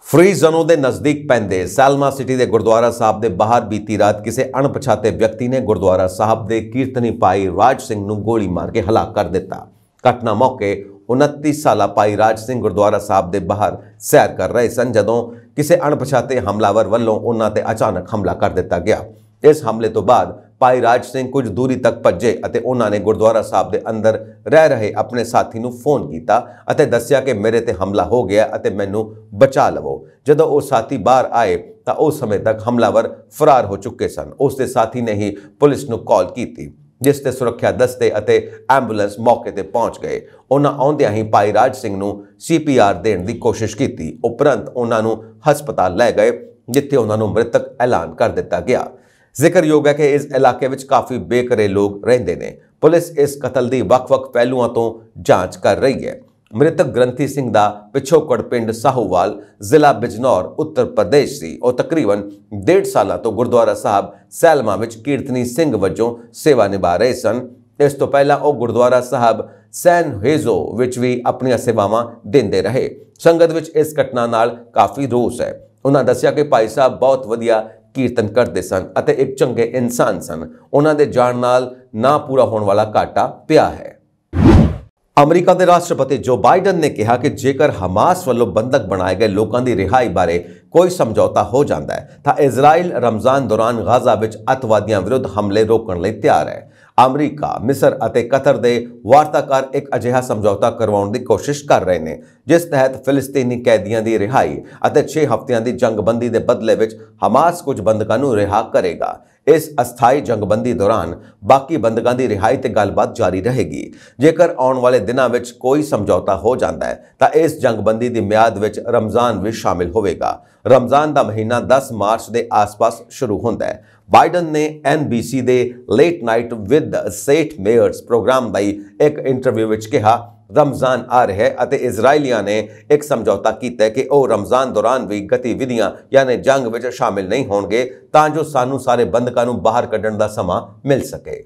ਫ੍ਰੀ ਜ਼ੋਨ ਦੇ ਨਜ਼ਦੀਕ ਪੈਂਦੇ ਸੈਲਮਾ ਸਿਟੀ ਦੇ ਗੁਰਦੁਆਰਾ ਸਾਹਿਬ ਦੇ ਬਾਹਰ ਬੀਤੀ ਰਾਤ ਕਿਸੇ ਅਣਪਛਾਤੇ ਵਿਅਕਤੀ ਨੇ ਗੁਰਦੁਆਰਾ ਸਾਹਿਬ ਦੇ ਕੀਰਤਨੀ ਭਾਈ ਰਾਜ ਸਿੰਘ ਨੂੰ ਗੋਲੀ ਮਾਰ ਕੇ ਹਲਾਕ ਕਰ ਦਿੱਤਾ। ਘਟਨਾ ਮੌਕੇ 29 ਸਾਲਾ ਭਾਈ ਰਾਜ ਸਿੰਘ ਗੁਰਦੁਆਰਾ ਸਾਹਿਬ ਦੇ ਬਾਹਰ ਸੈਰ ਕਰ ਰਹੇ ਸਨ ਜਦੋਂ ਕਿਸੇ ਅਣਪਛਾਤੇ ਹਮਲਾਵਰ ਵੱਲੋਂ ਉਹਨਾਂ ਤੇ ਅਚਾਨਕ ਹਮਲਾ ਕਰ ਦਿੱਤਾ ਗਿਆ। ਇਸ ਹਮਲੇ ਤੋਂ ਬਾਅਦ ਭਾਈ ਰਾਜ ਸਿੰਘ ਕੁਝ ਦੂਰੀ ਤੱਕ ਭੱਜੇ ਅਤੇ ਉਹਨਾਂ ਨੇ ਗੁਰਦੁਆਰਾ ਸਾਹਿਬ ਦੇ ਅੰਦਰ ਰਹਿ ਰਹੇ ਆਪਣੇ ਸਾਥੀ ਨੂੰ ਫੋਨ ਕੀਤਾ ਅਤੇ ਦੱਸਿਆ ਕਿ ਮੇਰੇ ਤੇ ਹਮਲਾ ਹੋ ਗਿਆ ਅਤੇ ਮੈਨੂੰ ਬਚਾ ਲਵੋ। ਜਦੋਂ ਉਹ ਸਾਥੀ ਬਾਹਰ ਆਏ ਤਾਂ ਉਸ ਸਮੇਂ ਤੱਕ ਹਮਲਾਵਰ ਫਰਾਰ ਹੋ ਚੁੱਕੇ ਸਨ। ਉਸ ਦੇ ਸਾਥੀ ਨੇ ਹੀ ਪੁਲਿਸ ਨੂੰ ਕਾਲ ਕੀਤੀ, ਜਿਸ ਤੇ ਸੁਰੱਖਿਆ ਦਸਤੇ ਅਤੇ ਐਂਬੂਲੈਂਸ ਮੌਕੇ ਤੇ ਪਹੁੰਚ ਗਏ। ਉਹਨਾਂ ਆਉਂਦਿਆਂ ਹੀ ਭਾਈ ਰਾਜ ਸਿੰਘ ਨੂੰ CPR ਦੇਣ ਦੀ ਕੋਸ਼ਿਸ਼ ਕੀਤੀ, ਉਪਰੰਤ ਉਹਨਾਂ ਨੂੰ ਹਸਪਤਾਲ ਲੈ ਗਏ, ਜਿੱਥੇ ਉਹਨਾਂ ਨੂੰ ਮ੍ਰਿਤਕ ਐਲਾਨ ਕਰ ਦਿੱਤਾ ਗਿਆ। ਜ਼ਿਕਰਯੋਗ ਹੈ ਕਿ ਇਸ ਇਲਾਕੇ ਵਿੱਚ ਕਾਫੀ ਬੇਘਰੇ ਲੋਕ ਰਹਿੰਦੇ ਨੇ। ਪੁਲਿਸ ਇਸ ਕਤਲ ਦੀ ਵੱਖ-ਵੱਖ ਪਹਿਲੂਆਂ ਤੋਂ ਜਾਂਚ ਕਰ ਰਹੀ ਹੈ। ਮ੍ਰਿਤਕ ਗ੍ਰੰਥੀ ਸਿੰਘ ਦਾ ਪਿਛੋਕੜ ਪਿੰਡ ਸਾਹੂਵਾਲ, ਜ਼ਿਲ੍ਹਾ ਬਿਜਨੌਰ, ਉੱਤਰ ਪ੍ਰਦੇਸ਼ ਸੀ। ਉਹ ਤਕਰੀਬਨ 1.5 ਸਾਲਾਂ ਤੋਂ ਗੁਰਦੁਆਰਾ ਸਾਹਿਬ ਸੈਲਮਾ ਵਿੱਚ ਕੀਰਤਨੀ ਸਿੰਘ ਵਜੋਂ ਸੇਵਾ ਨਿਭਾ ਰਹੇ ਸਨ। ਇਸ ਤੋਂ ਪਹਿਲਾਂ ਉਹ ਗੁਰਦੁਆਰਾ ਸਾਹਿਬ ਸੈਨ ਹੇਜ਼ੋ ਵਿੱਚ ਵੀ ਆਪਣੀਆਂ ਸੇਵਾਵਾਂ ਦਿੰਦੇ ਰਹੇ। ਸੰਗਤ ਵਿੱਚ ਇਸ ਘਟਨਾ ਨਾਲ ਕਾਫੀ ਰੋਸ ਹੈ। ਉਹਨਾਂ ਦੱਸਿਆ ਕਿ ਭਾਈ ਸਾਹਿਬ ਬਹੁਤ ਵਧੀਆ ਕੀਰਤਨ ਕਰਦੇ ਸਨ ਅਤੇ ਇੱਕ ਚੰਗੇ ਇਨਸਾਨ ਸਨ। ਉਹਨਾਂ ਦੇ ਜਾਣ ਨਾਲ ਨਾ ਪੂਰਾ ਹੋਣ ਵਾਲਾ ਘਾਟਾ ਪਿਆ ਹੈ। ਅਮਰੀਕਾ ਦੇ ਰਾਸ਼ਟਰਪਤੀ ਜੋ ਬਾਈਡਨ ਨੇ ਕਿਹਾ ਕਿ ਜੇਕਰ ਹਮਾਸ ਵੱਲੋਂ ਬੰਦਕ ਬਣਾਏ ਗਏ ਲੋਕਾਂ ਦੀ ਰਿਹਾਈ ਬਾਰੇ ਕੋਈ ਸਮਝੌਤਾ ਹੋ ਜਾਂਦਾ ਹੈ ਤਾਂ ਇਜ਼ਰਾਈਲ ਰਮਜ਼ਾਨ ਦੌਰਾਨ ਗਾਜ਼ਾ ਵਿੱਚ ਅੱਤਵਾਦੀਆਂ ਵਿਰੁੱਧ ਹਮਲੇ ਰੋਕਣ ਲਈ ਤਿਆਰ ਹੈ। ਅਮਰੀਕਾ, ਮਿਸਰ ਅਤੇ ਕਤਰ ਦੇ ਵਾਰਤਾਕਾਰ ਇੱਕ ਅਜਿਹਾ ਸਮਝੌਤਾ ਕਰਵਾਉਣ ਦੀ ਕੋਸ਼ਿਸ਼ ਕਰ ਰਹੇ ਨੇ, ਜਿਸ ਤਹਿਤ ਫਿਲਿਸਤੀਨੀ ਕੈਦੀਆਂ ਦੀ ਰਿਹਾਈ ਅਤੇ 6 ਹਫ਼ਤਿਆਂ ਦੀ ਜੰਗਬੰਦੀ ਦੇ ਬਦਲੇ ਵਿੱਚ ਹਮਾਸ ਕੁਝ ਬੰਦਕਾਂ ਨੂੰ ਰਿਹਾ ਕਰੇਗਾ। ਇਸ ਅਸਥਾਈ ਜੰਗਬੰਦੀ ਦੌਰਾਨ ਬਾਕੀ ਬੰਦਕਾਂ ਦੀ ਰਿਹਾਈ ਤੇ ਗੱਲਬਾਤ ਜਾਰੀ ਰਹੇਗੀ। ਜੇਕਰ ਆਉਣ ਵਾਲੇ ਦਿਨਾਂ ਵਿੱਚ ਕੋਈ ਸਮਝੌਤਾ ਹੋ ਜਾਂਦਾ ਹੈ ਤਾਂ ਇਸ ਜੰਗਬੰਦੀ ਦੀ ਮਿਆਦ ਵਿੱਚ ਰਮਜ਼ਾਨ ਵੀ ਸ਼ਾਮਿਲ ਹੋਵੇਗਾ। ਰਮਜ਼ਾਨ ਦਾ ਮਹੀਨਾ 10 ਮਾਰਚ ਦੇ ਆਸ-ਪਾਸ ਸ਼ੁਰੂ ਹੁੰਦਾ ਹੈ। ਬਾਈਡਨ ਨੇ NBC ਦੇ late night with Seth Meyers programme ਲਈ ਇੱਕ ਇੰਟਰਵਿਊ ਵਿੱਚ ਕਿਹਾ, ਰਮਜ਼ਾਨ ਆ ਰਿਹਾ ਹੈ ਅਤੇ ਇਜ਼ਰਾਈਲੀਆਂ ਨੇ ਇੱਕ ਸਮਝੌਤਾ ਕੀਤਾ ਹੈ ਕਿ ਉਹ ਰਮਜ਼ਾਨ ਦੌਰਾਨ ਵੀ ਗਤੀਵਿਧੀਆਂ ਯਾਨੀ ਜੰਗ ਵਿੱਚ ਸ਼ਾਮਿਲ ਨਹੀਂ ਹੋਣਗੇ ਤਾਂ ਜੋ ਸਾਨੂੰ ਸਾਰੇ ਬੰਦਕਾਂ ਨੂੰ ਬਾਹਰ ਕੱਢਣ ਦਾ ਸਮਾਂ ਮਿਲ ਸਕੇ।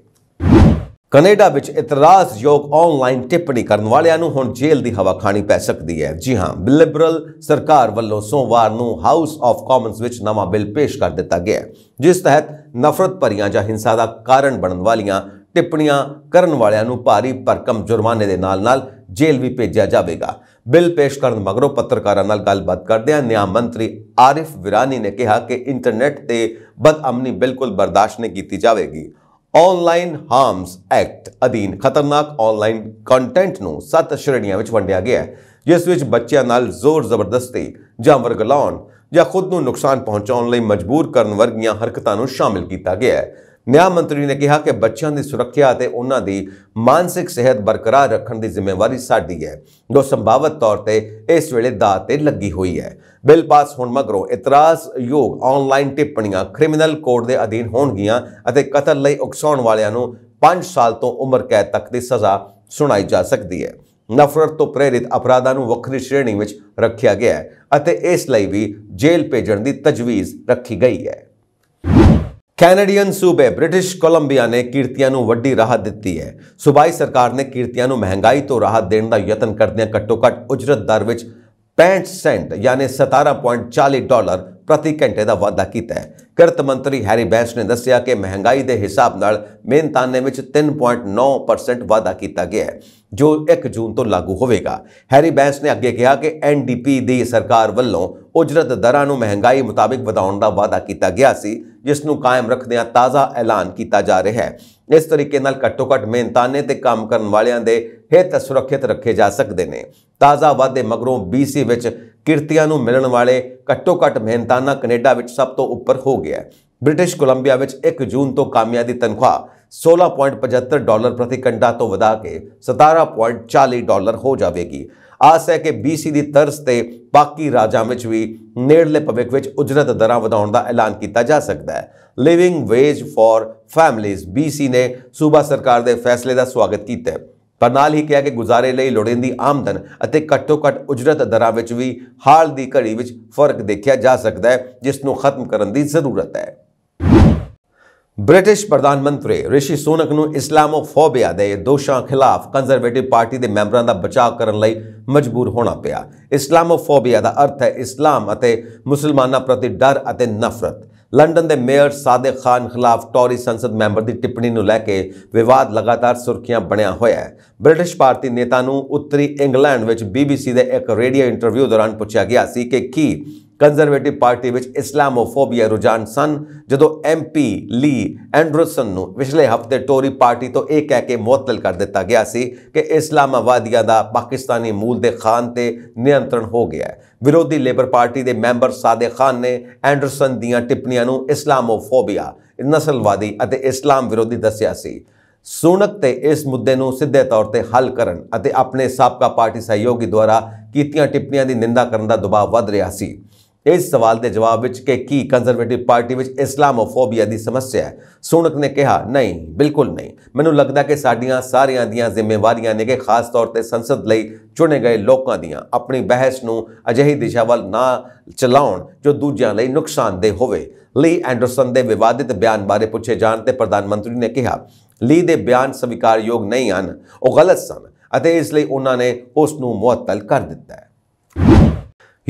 ਕੈਨੇਡਾ ਵਿੱਚ ਇਤਰਾਜ਼ਯੋਗ ਆਨਲਾਈਨ ਟਿੱਪਣੀ ਕਰਨ ਵਾਲਿਆਂ ਨੂੰ ਹੁਣ ਜੇਲ੍ਹ ਦੀ ਹਵਾ ਖਾਣੀ ਪੈ ਸਕਦੀ ਹੈ। ਜੀ ਹਾਂ, ਲਿਬਰਲ ਸਰਕਾਰ ਵੱਲੋਂ ਸੋਮਵਾਰ ਨੂੰ ਹਾਊਸ ਆਫ ਕਾਮਨਸ ਵਿੱਚ ਨਵਾਂ ਬਿੱਲ ਪੇਸ਼ ਕਰ ਦਿੱਤਾ ਗਿਆ ਜਿਸ ਤਹਿਤ ਨਫ਼ਰਤ ਭਰੀਆਂ ਜਾਂ ਹਿੰਸਾ ਦਾ ਕਾਰਨ ਬਣਨ ਵਾਲੀਆਂ ਟਿੱਪਣੀਆਂ ਕਰਨ ਵਾਲਿਆਂ ਨੂੰ ਭਾਰੀ ਭਰਕਮ ਜੁਰਮਾਨੇ ਦੇ ਨਾਲ-ਨਾਲ ਜੇਲ੍ਹ ਵੀ ਭੇਜਿਆ ਜਾਵੇਗਾ। ਬਿੱਲ ਪੇਸ਼ ਕਰਨ ਮਗਰੋਂ ਪੱਤਰਕਾਰਾਂ ਨਾਲ ਗੱਲਬਾਤ ਕਰਦਿਆਂ ਨਿਆਂ ਮੰਤਰੀ ਆਰਿਫ ਵਿਰਾਨੀ ਨੇ ਕਿਹਾ ਕਿ ਇੰਟਰਨੈਟ ਤੇ ਬਦਅਮਨੀ ਬਿਲਕੁਲ ਬਰਦਾਸ਼ਤ ਨਹੀਂ ਕੀਤੀ ਜਾਵੇਗੀ। ਆਨਲਾਈਨ ਹਾਰਮਸ ਐਕਟ ਅਧੀਨ ਖਤਰਨਾਕ ਆਨਲਾਈਨ ਕੰਟੈਂਟ ਨੂੰ 7 ਸ਼੍ਰੇਣੀਆਂ ਵਿੱਚ ਵੰਡਿਆ ਗਿਆ ਹੈ ਜਿਸ ਵਿੱਚ ਬੱਚਿਆਂ ਨਾਲ ਜ਼ੋਰ ਜ਼ਬਰਦਸਤੀ ਜਾਂ ਵਰਗਲਾਉਣ ਜਾਂ ਖੁਦ ਨੂੰ ਨੁਕਸਾਨ ਪਹੁੰਚਾਉਣ ਲਈ ਮਜਬੂਰ ਕਰਨ ਵਰਗੀਆਂ ਹਰਕਤਾਂ ਨੂੰ ਸ਼ਾਮਿਲ ਕੀਤਾ ਗਿਆ ਹੈ। ਨਿਆਂ ਮੰਤਰੀ ਨੇ ਕਿਹਾ ਕਿ ਬੱਚਿਆਂ ਦੀ ਸੁਰੱਖਿਆ ਅਤੇ ਉਹਨਾਂ ਦੀ ਮਾਨਸਿਕ ਸਿਹਤ ਬਰਕਰਾਰ ਰੱਖਣ ਦੀ ਜ਼ਿੰਮੇਵਾਰੀ ਸਾਡੀ ਹੈ ਜੋ ਸੰਭਾਵਤ ਤੌਰ ਤੇ ਇਸ ਵੇਲੇ ਦਾਅ ਤੇ ਲੱਗੀ ਹੋਈ ਹੈ। ਬਿੱਲ ਪਾਸ ਹੋਣ ਮਗਰੋਂ ਇਤਰਾਜ਼ਯੋਗ ਆਨਲਾਈਨ ਟਿੱਪਣੀਆਂ ਕ੍ਰਿਮੀਨਲ ਕੋਡ ਦੇ ਅਧੀਨ ਹੋਣਗੀਆਂ ਅਤੇ ਕਤਲ ਲਈ ਉਕਸਾਉਣ ਵਾਲਿਆਂ ਨੂੰ 5 ਸਾਲ ਤੋਂ ਉਮਰ ਕੈਦ ਤੱਕ ਦੀ ਸਜ਼ਾ ਸੁਣਾਈ ਜਾ ਸਕਦੀ ਹੈ। ਨਫ਼ਰਤ ਤੋਂ ਪ੍ਰੇਰਿਤ ਅਪਰਾਧਾਂ ਨੂੰ ਵੱਖਰੀ ਸ਼੍ਰੇਣੀ ਵਿੱਚ ਰੱਖਿਆ ਗਿਆ ਹੈ ਅਤੇ ਇਸ ਲਈ ਵੀ ਜੇਲ੍ਹ ਭੇਜਣ ਦੀ ਤਜਵੀਜ਼ ਰੱਖੀ ਗਈ ਹੈ। ਕੈਨੇਡੀਅਨ ਸੂਬੇ ਬ੍ਰਿਟਿਸ਼ ਕੋਲੰਬੀਆ ਨੇ ਕਿਰਤੀਆਂ ਨੂੰ ਵੱਡੀ ਰਾਹਤ ਦਿੱਤੀ ਹੈ। ਸੂਬਾਈ ਸਰਕਾਰ ਨੇ ਕਿਰਤੀਆਂ ਨੂੰ ਮਹਿੰਗਾਈ ਤੋਂ ਰਾਹਤ ਦੇਣ ਦਾ ਯਤਨ ਕਰਦਿਆਂ ਘੱਟੋ-ਘੱਟ ਉਜਰਤ ਦਰ ਵਿੱਚ 65 ਸੈਂਟ ਯਾਨੀ $17.40 ਪ੍ਰਤੀ ਘੰਟੇ ਦਾ ਵਾਧਾ ਕੀਤਾ ਹੈ। ਕਿਰਤ ਮੰਤਰੀ ਹੈਰੀ ਬੈਂਸ ਨੇ ਦੱਸਿਆ ਕਿ ਮਹਿੰਗਾਈ ਦੇ ਹਿਸਾਬ ਨਾਲ ਮਿਹਨਤਾਨੇ ਵਿੱਚ 3.9% ਵਾਧਾ ਕੀਤਾ ਗਿਆ ਹੈ ਜੋ 1 ਜੂਨ ਤੋਂ ਲਾਗੂ ਹੋਵੇਗਾ। ਹੈਰੀ ਬੈਂਸ ਨੇ ਅੱਗੇ ਕਿਹਾ ਕਿ NDP ਦੀ ਸਰਕਾਰ ਵੱਲੋਂ ਉਜਰਤ ਦਰਾਂ ਨੂੰ ਮਹਿੰਗਾਈ ਮੁਤਾਬਿਕ ਵਧਾਉਣ ਦਾ ਵਾਅਦਾ ਕੀਤਾ ਗਿਆ ਸੀ ਜਿਸ ਨੂੰ ਕਾਇਮ ਰੱਖਦਿਆਂ ਤਾਜ਼ਾ ਐਲਾਨ ਕੀਤਾ ਜਾ ਰਿਹਾ ਹੈ। ਇਸ ਤਰੀਕੇ ਨਾਲ ਘੱਟੋ-ਘੱਟ ਮਿਹਨਤਾਨੇ ਤੇ ਕੰਮ ਕਰਨ ਵਾਲਿਆਂ ਦੇ ਹਿੱਤ ਸੁਰੱਖਿਅਤ ਰੱਖੇ ਜਾ ਸਕਦੇ ਨੇ। ਤਾਜ਼ਾ ਵਾਧੇ ਮਗਰੋਂ BC ਵਿੱਚ ਕਿਰਤੀਆਂ ਨੂੰ ਮਿਲਣ ਵਾਲੇ ਘੱਟੋ-ਘੱਟ ਮਿਹਨਤਾਨਾ ਕੈਨੇਡਾ ਵਿੱਚ ਸਭ ਤੋਂ ਉੱਪਰ ਹੋ ਗਿਆ ਹੈ। ਬ੍ਰਿਟਿਸ਼ ਕੋਲੰਬੀਆ ਵਿੱਚ 1 ਜੂਨ ਤੋਂ ਕਾਮਿਆਂ ਦੀ ਤਨਖਾਹ $16.75 ਪ੍ਰਤੀ ਘੰਟਾ ਤੋਂ ਵਧਾ ਕੇ $17.40 ਹੋ ਜਾਵੇਗੀ। ਆਸ ਹੈ ਕਿ BC ਦੀ ਤਰਜ਼ ਤੇ ਬਾਕੀ ਰਾਜਾਂ ਵਿੱਚ ਵੀ ਨੇੜਲੇ ਭਵਿੱਖ ਵਿੱਚ ਉਜਰਤ ਦਰਾਂ ਵਧਾਉਣ ਦਾ ਐਲਾਨ ਕੀਤਾ ਜਾ ਸਕਦਾ ਹੈ। Living wage for families BC ਨੇ ਸੂਬਾ ਸਰਕਾਰ ਦੇ ਫੈਸਲੇ ਦਾ ਸਵਾਗਤ ਕੀਤਾ ਹੈ ਪਰ ਨਾਲ ਹੀ ਕਿਹਾ ਕਿ ਗੁਜ਼ਾਰੇ ਲਈ ਲੋੜੀਂਦੀ ਆਮਦਨ ਅਤੇ ਘੱਟੋ-ਘੱਟ ਉਜਰਤ ਦਰਾਂ ਵਿੱਚ ਵੀ ਹਾਲ ਦੀ ਘੜੀ ਵਿੱਚ ਫਰਕ ਦੇਖਿਆ ਜਾ ਸਕਦਾ ਹੈ ਜਿਸ ਨੂੰ ਖਤਮ ਕਰਨ ਦੀ ਜ਼ਰੂਰਤ ਹੈ। ਬ੍ਰਿਟਿਸ਼ ਪ੍ਰਧਾਨ ਮੰਤਰੀ ਰਿਸ਼ੀ ਸੁਨਕ ਨੂੰ ਇਸਲਾਮੋਫੋਬੀਆ ਦੇ ਦੋਸ਼ਾਂ ਖਿਲਾਫ ਕੰਜ਼ਰਵੇਟਿਵ ਪਾਰਟੀ ਦੇ ਮੈਂਬਰਾਂ ਦਾ ਬਚਾਅ ਕਰਨ ਲਈ ਮਜਬੂਰ ਹੋਣਾ ਪਿਆ। ਇਸਲਾਮੋਫੋਬੀਆ ਦਾ ਅਰਥ ਹੈ ਇਸਲਾਮ ਅਤੇ ਮੁਸਲਮਾਨਾਂ ਪ੍ਰਤੀ ਡਰ ਅਤੇ ਨਫ਼ਰਤ। ਲੰਡਨ ਦੇ ਮੇਅਰ ਸਾਦਿਕ ਖਾਨ ਖਿਲਾਫ ਟੋਰੀ ਸੰਸਦ ਮੈਂਬਰ ਦੀ ਟਿੱਪਣੀ ਨੂੰ ਲੈ ਕੇ ਵਿਵਾਦ ਲਗਾਤਾਰ ਸੁਰਖੀਆਂ ਬਣਿਆ ਹੋਇਆ ਹੈ। ਬ੍ਰਿਟਿਸ਼ ਭਾਰਤੀ ਨੇਤਾ ਨੂੰ ਉੱਤਰੀ ਇੰਗਲੈਂਡ ਵਿੱਚ BBC ਦੇ ਇੱਕ ਰੇਡੀਓ ਇੰਟਰਵਿਊ ਦੌਰਾਨ ਪੁੱਛਿਆ ਗਿਆ ਸੀ ਕਿ ਕੀ ਕੰਜ਼ਰਵੇਟਿਵ ਪਾਰਟੀ ਵਿੱਚ ਇਸਲਾਮੋਫੋਬੀਆ ਰੁਝਾਨ ਸਨ ਜਦੋਂ MP ਲੀ ਐਂਡਰਸਨ ਨੂੰ ਪਿਛਲੇ ਹਫ਼ਤੇ ਟੋਰੀ ਪਾਰਟੀ ਤੋਂ ਇਹ ਕਹਿ ਕੇ ਮੁਅੱਤਲ ਕਰ ਦਿੱਤਾ ਗਿਆ ਸੀ ਕਿ ਇਸਲਾਮਾਵਾਦੀਆਂ ਦਾ ਪਾਕਿਸਤਾਨੀ ਮੂਲ ਦੇ ਖਾਨ ਤੇ ਨਿਯੰਤਰਣ ਹੋ ਗਿਆ ਹੈ। ਵਿਰੋਧੀ ਲੇਬਰ ਪਾਰਟੀ ਦੇ ਮੈਂਬਰ ਸਾਦਿਕ ਖਾਨ ਨੇ ਐਂਡਰਸਨ ਦੀਆਂ ਟਿੱਪਣੀਆਂ ਨੂੰ ਇਸਲਾਮੋਫੋਬੀਆ, ਨਸਲਵਾਦੀ ਅਤੇ ਇਸਲਾਮ ਵਿਰੋਧੀ ਦੱਸਿਆ ਸੀ। ਸੁਨਕ ਤੇ ਇਸ ਮੁੱਦੇ ਨੂੰ ਸਿੱਧੇ ਤੌਰ ਤੇ ਹੱਲ ਕਰਨ ਅਤੇ ਆਪਣੇ ਸਾਬਕਾ ਪਾਰਟੀ ਸਹਿਯੋਗੀ ਦੁਆਰਾ ਕੀਤੀਆਂ ਟਿੱਪਣੀਆਂ ਦੀ ਨਿੰਦਾ ਕਰਨ ਦਾ ਦਬਾਅ ਵੱਧ ਰਿਹਾ ਸੀ। ਇਸ ਸਵਾਲ ਦੇ ਜਵਾਬ ਵਿੱਚ ਕਿ ਕੀ ਕੰਜ਼ਰਵੇਟਿਵ ਪਾਰਟੀ ਵਿੱਚ ਇਸਲਾਮੋਫੋਬੀਆ ਦੀ ਸਮੱਸਿਆ ਹੈ, ਸੁਨਕ ਨੇ ਕਿਹਾ, ਨਹੀਂ, ਬਿਲਕੁਲ ਨਹੀਂ। ਮੈਨੂੰ ਲੱਗਦਾ ਕਿ ਸਾਡੀਆਂ ਸਾਰਿਆਂ ਦੀਆਂ ਜ਼ਿੰਮੇਵਾਰੀਆਂ ਨੇ ਕਿ ਖਾਸ ਤੌਰ ਤੇ ਸੰਸਦ ਲਈ ਚੁਣੇ ਗਏ ਲੋਕਾਂ ਦੀਆਂ ਆਪਣੀ ਬਹਿਸ ਨੂੰ ਅਜਿਹੀ ਦਿਸ਼ਾ ਵੱਲ ਨਾ ਚਲਾਉਣ ਜੋ ਦੂਜਿਆਂ ਲਈ ਨੁਕਸਾਨਦੇਹ ਹੋਵੇ। ਲੀ ਐਂਡਰਸਨ ਦੇ ਵਿਵਾਦਿਤ ਬਿਆਨ ਬਾਰੇ ਪੁੱਛੇ ਜਾਣ ਤੇ ਪ੍ਰਧਾਨ ਮੰਤਰੀ ਨੇ ਕਿਹਾ, ਲੀ ਦੇ ਬਿਆਨ ਸਵੀਕਾਰਯੋਗ ਨਹੀਂ ਹਨ, ਉਹ ਗਲਤ ਸਨ ਅਤੇ ਇਸ ਲਈ ਉਹਨਾਂ ਨੇ ਉਸ ਨੂੰ ਮੁਅੱਤਲ ਕਰ ਦਿੱਤਾ ਹੈ।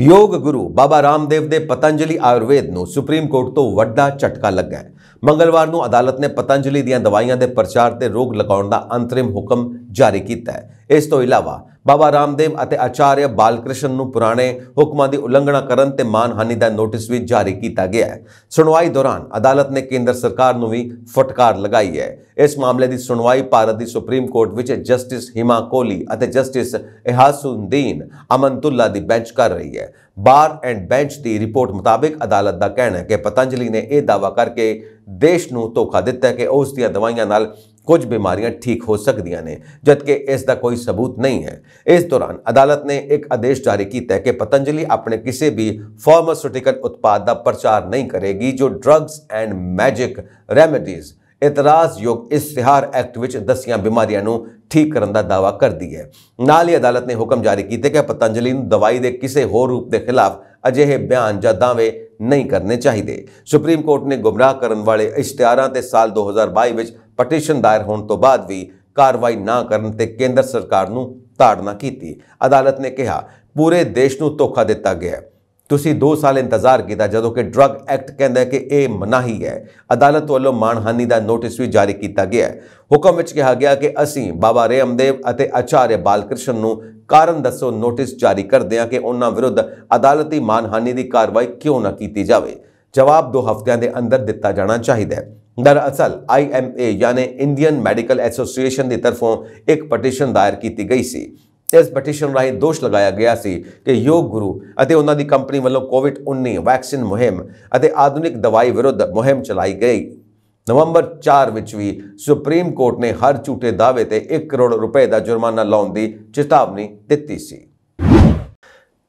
ਯੋਗ ਗੁਰੂ ਬਾਬਾ ਰਾਮਦੇਵ ਦੇ ਪਤੰਜਲੀ ਆਯੁਰਵੇਦ ਨੂੰ ਸੁਪਰੀਮ ਕੋਰਟ ਤੋਂ ਵੱਡਾ ਝਟਕਾ ਲੱਗਾ ਹੈ। ਮੰਗਲਵਾਰ ਨੂੰ ਅਦਾਲਤ ਨੇ ਪਤੰਜਲੀ ਦੀਆਂ ਦਵਾਈਆਂ ਦੇ ਪ੍ਰਚਾਰ ਤੇ ਰੋਕ ਲਗਾਉਣ ਦਾ ਅੰਤਰਿਮ ਹੁਕਮ ਜਾਰੀ ਕੀਤਾ ਹੈ। ਇਸ ਤੋਂ ਇਲਾਵਾ ਬਾਬਾ ਰਾਮਦੇਵ ਅਤੇ ਆਚਾਰਿਆ ਬਾਲਕ੍ਰਿਸ਼ਨ ਨੂੰ ਪੁਰਾਣੇ ਹੁਕਮਾਂ ਦੀ ਉਲੰਘਣਾ ਕਰਨ ਤੇ ਮਾਨਹਾਨੀ ਦਾ ਨੋਟਿਸ ਵੀ ਜਾਰੀ ਕੀਤਾ ਗਿਆ ਹੈ। ਸੁਣਵਾਈ ਦੌਰਾਨ ਅਦਾਲਤ ਨੇ ਕੇਂਦਰ ਸਰਕਾਰ ਨੂੰ ਵੀ ਫਟਕਾਰ ਲਗਾਈ ਹੈ। ਇਸ ਮਾਮਲੇ ਦੀ ਸੁਣਵਾਈ ਭਾਰਤ ਦੀ ਸੁਪਰੀਮ ਕੋਰਟ ਵਿੱਚ ਜਸਟਿਸ ਹਿਮਾ ਕੋਹਲੀ ਅਤੇ ਜਸਟਿਸ ਇਹਾਸੁਦੀਨ ਅਮਨਤੁੱਲਾ ਦੀ ਬੈਂਚ ਕਰ ਰਹੀ ਹੈ। ਬਾਰ ਐਂਡ ਬੈਂਚ ਦੀ ਰਿਪੋਰਟ ਮੁਤਾਬਿਕ ਅਦਾਲਤ ਦਾ ਕਹਿਣਾ ਹੈ ਕਿ ਪਤੰਜਲੀ ਨੇ ਇਹ ਦਾਅਵਾ ਕਰਕੇ ਦੇਸ਼ ਨੂੰ ਧੋਖਾ ਦਿੱਤਾ ਕਿ ਉਸ ਦੀਆਂ ਦਵਾਈਆਂ ਨਾਲ ਕੁਝ ਬਿਮਾਰੀਆਂ ਠੀਕ ਹੋ ਸਕਦੀਆਂ ਨੇ, ਜਦਕਿ ਇਸ ਦਾ ਕੋਈ ਸਬੂਤ ਨਹੀਂ ਹੈ। ਇਸ ਦੌਰਾਨ ਅਦਾਲਤ ਨੇ ਇੱਕ ਆਦੇਸ਼ ਜਾਰੀ ਕੀਤਾ ਹੈ ਕਿ ਪਤੰਜਲੀ ਆਪਣੇ ਕਿਸੇ ਵੀ ਫਾਰਮਾਸਿਊਟੀਕਲ ਉਤਪਾਦ ਦਾ ਪ੍ਰਚਾਰ ਨਹੀਂ ਕਰੇਗੀ ਜੋ ਡਰੱਗਸ ਐਂਡ ਮੈਜਿਕ ਰੈਮੇਡੀਜ਼ ਇਤਰਾਜ਼ਯੋਗ ਇਸ਼ਤਿਹਾਰ ਐਕਟ ਵਿੱਚ ਦੱਸੀਆਂ ਬਿਮਾਰੀਆਂ ਨੂੰ ਠੀਕ ਕਰਨ ਦਾ ਦਾਅਵਾ ਕਰਦੀ ਹੈ। ਨਾਲ ਹੀ ਅਦਾਲਤ ਨੇ ਹੁਕਮ ਜਾਰੀ ਕੀਤੇ ਕਿ ਪਤੰਜਲੀ ਨੂੰ ਦਵਾਈ ਦੇ ਕਿਸੇ ਹੋਰ ਰੂਪ ਦੇ ਖਿਲਾਫ ਅਜਿਹੇ ਬਿਆਨ ਜਾਂ ਦਾਅਵੇ ਨਹੀਂ ਕਰਨੇ ਚਾਹੀਦੇ। ਸੁਪਰੀਮ ਕੋਰਟ ਨੇ ਗੁੰਮਰਾਹ ਕਰਨ ਵਾਲੇ ਇਸ਼ਤਿਹਾਰਾਂ ਤੇ ਸਾਲ 2022 ਵਿੱਚ ਪਟੀਸ਼ਨ ਦਾਇਰ ਹੋਣ ਤੋਂ ਬਾਅਦ ਵੀ ਕਾਰਵਾਈ ਨਾ ਕਰਨ ਤੇ ਕੇਂਦਰ ਸਰਕਾਰ ਨੂੰ ਤਾੜਨਾ ਕੀਤੀ। ਅਦਾਲਤ ਨੇ ਕਿਹਾ, ਪੂਰੇ ਦੇਸ਼ ਨੂੰ ਧੋਖਾ ਦਿੱਤਾ ਗਿਆ। ਤੁਸੀਂ 2 ਸਾਲ ਇੰਤਜ਼ਾਰ ਕੀਤਾ ਜਦੋਂ ਕਿ ਡਰੱਗ ਐਕਟ ਕਹਿੰਦਾ ਹੈ ਕਿ ਇਹ ਮਨਾਹੀ ਹੈ। ਅਦਾਲਤ ਵੱਲੋਂ ਮਾਣਹਾਨੀ ਦਾ ਨੋਟਿਸ ਵੀ ਜਾਰੀ ਕੀਤਾ ਗਿਆ ਹੈ। ਹੁਕਮ ਵਿੱਚ ਕਿਹਾ ਗਿਆ ਕਿ ਅਸੀਂ ਬਾਬਾ ਰਾਮਦੇਵ ਅਤੇ ਆਚਾਰਿਆ ਬਾਲਕ੍ਰਿਸ਼ਨ ਨੂੰ ਕਾਰਨ ਦੱਸੋ ਨੋਟਿਸ ਜਾਰੀ ਕਰਦੇ ਹਾਂ ਕਿ ਉਹਨਾਂ ਵਿਰੁੱਧ ਅਦਾਲਤੀ ਮਾਣਹਾਨੀ ਦੀ ਕਾਰਵਾਈ ਕਿਉਂ ਨਾ ਕੀਤੀ ਜਾਵੇ। ਜਵਾਬ 2 ਹਫ਼ਤਿਆਂ ਦੇ ਅੰਦਰ ਦਿੱਤਾ ਜਾਣਾ ਚਾਹੀਦਾ ਹੈ। ਦਰਅਸਲ IMA ਯਾਨੀ ਇੰਡੀਅਨ ਮੈਡੀਕਲ ਐਸੋਸੀਏਸ਼ਨ ਦੀ ਤਰਫੋਂ ਇੱਕ ਪਟੀਸ਼ਨ ਦਾਇਰ ਕੀਤੀ ਗਈ ਸੀ। ਇਸ ਪਟੀਸ਼ਨ ਰਾਹੀਂ ਦੋਸ਼ ਲਗਾਇਆ ਗਿਆ ਸੀ ਕਿ ਯੋਗ ਗੁਰੂ ਅਤੇ ਉਹਨਾਂ ਦੀ ਕੰਪਨੀ ਵੱਲੋਂ ਕੋਵਿਡ-19 ਵੈਕਸੀਨ ਮੁਹਿੰਮ ਅਤੇ ਆਧੁਨਿਕ ਦਵਾਈ ਵਿਰੁੱਧ ਮੁਹਿੰਮ ਚਲਾਈ ਗਈ। ਨਵੰਬਰ 4 ਵਿੱਚ ਵੀ ਸੁਪਰੀਮ ਕੋਰਟ ਨੇ ਹਰ ਝੂਠੇ ਦਾਅਵੇ ਤੇ 1 ਕਰੋੜ ਰੁਪਏ ਦਾ ਜੁਰਮਾਨਾ ਲਾਉਣ ਦੀ ਚੇਤਾਵਨੀ ਦਿੱਤੀ ਸੀ।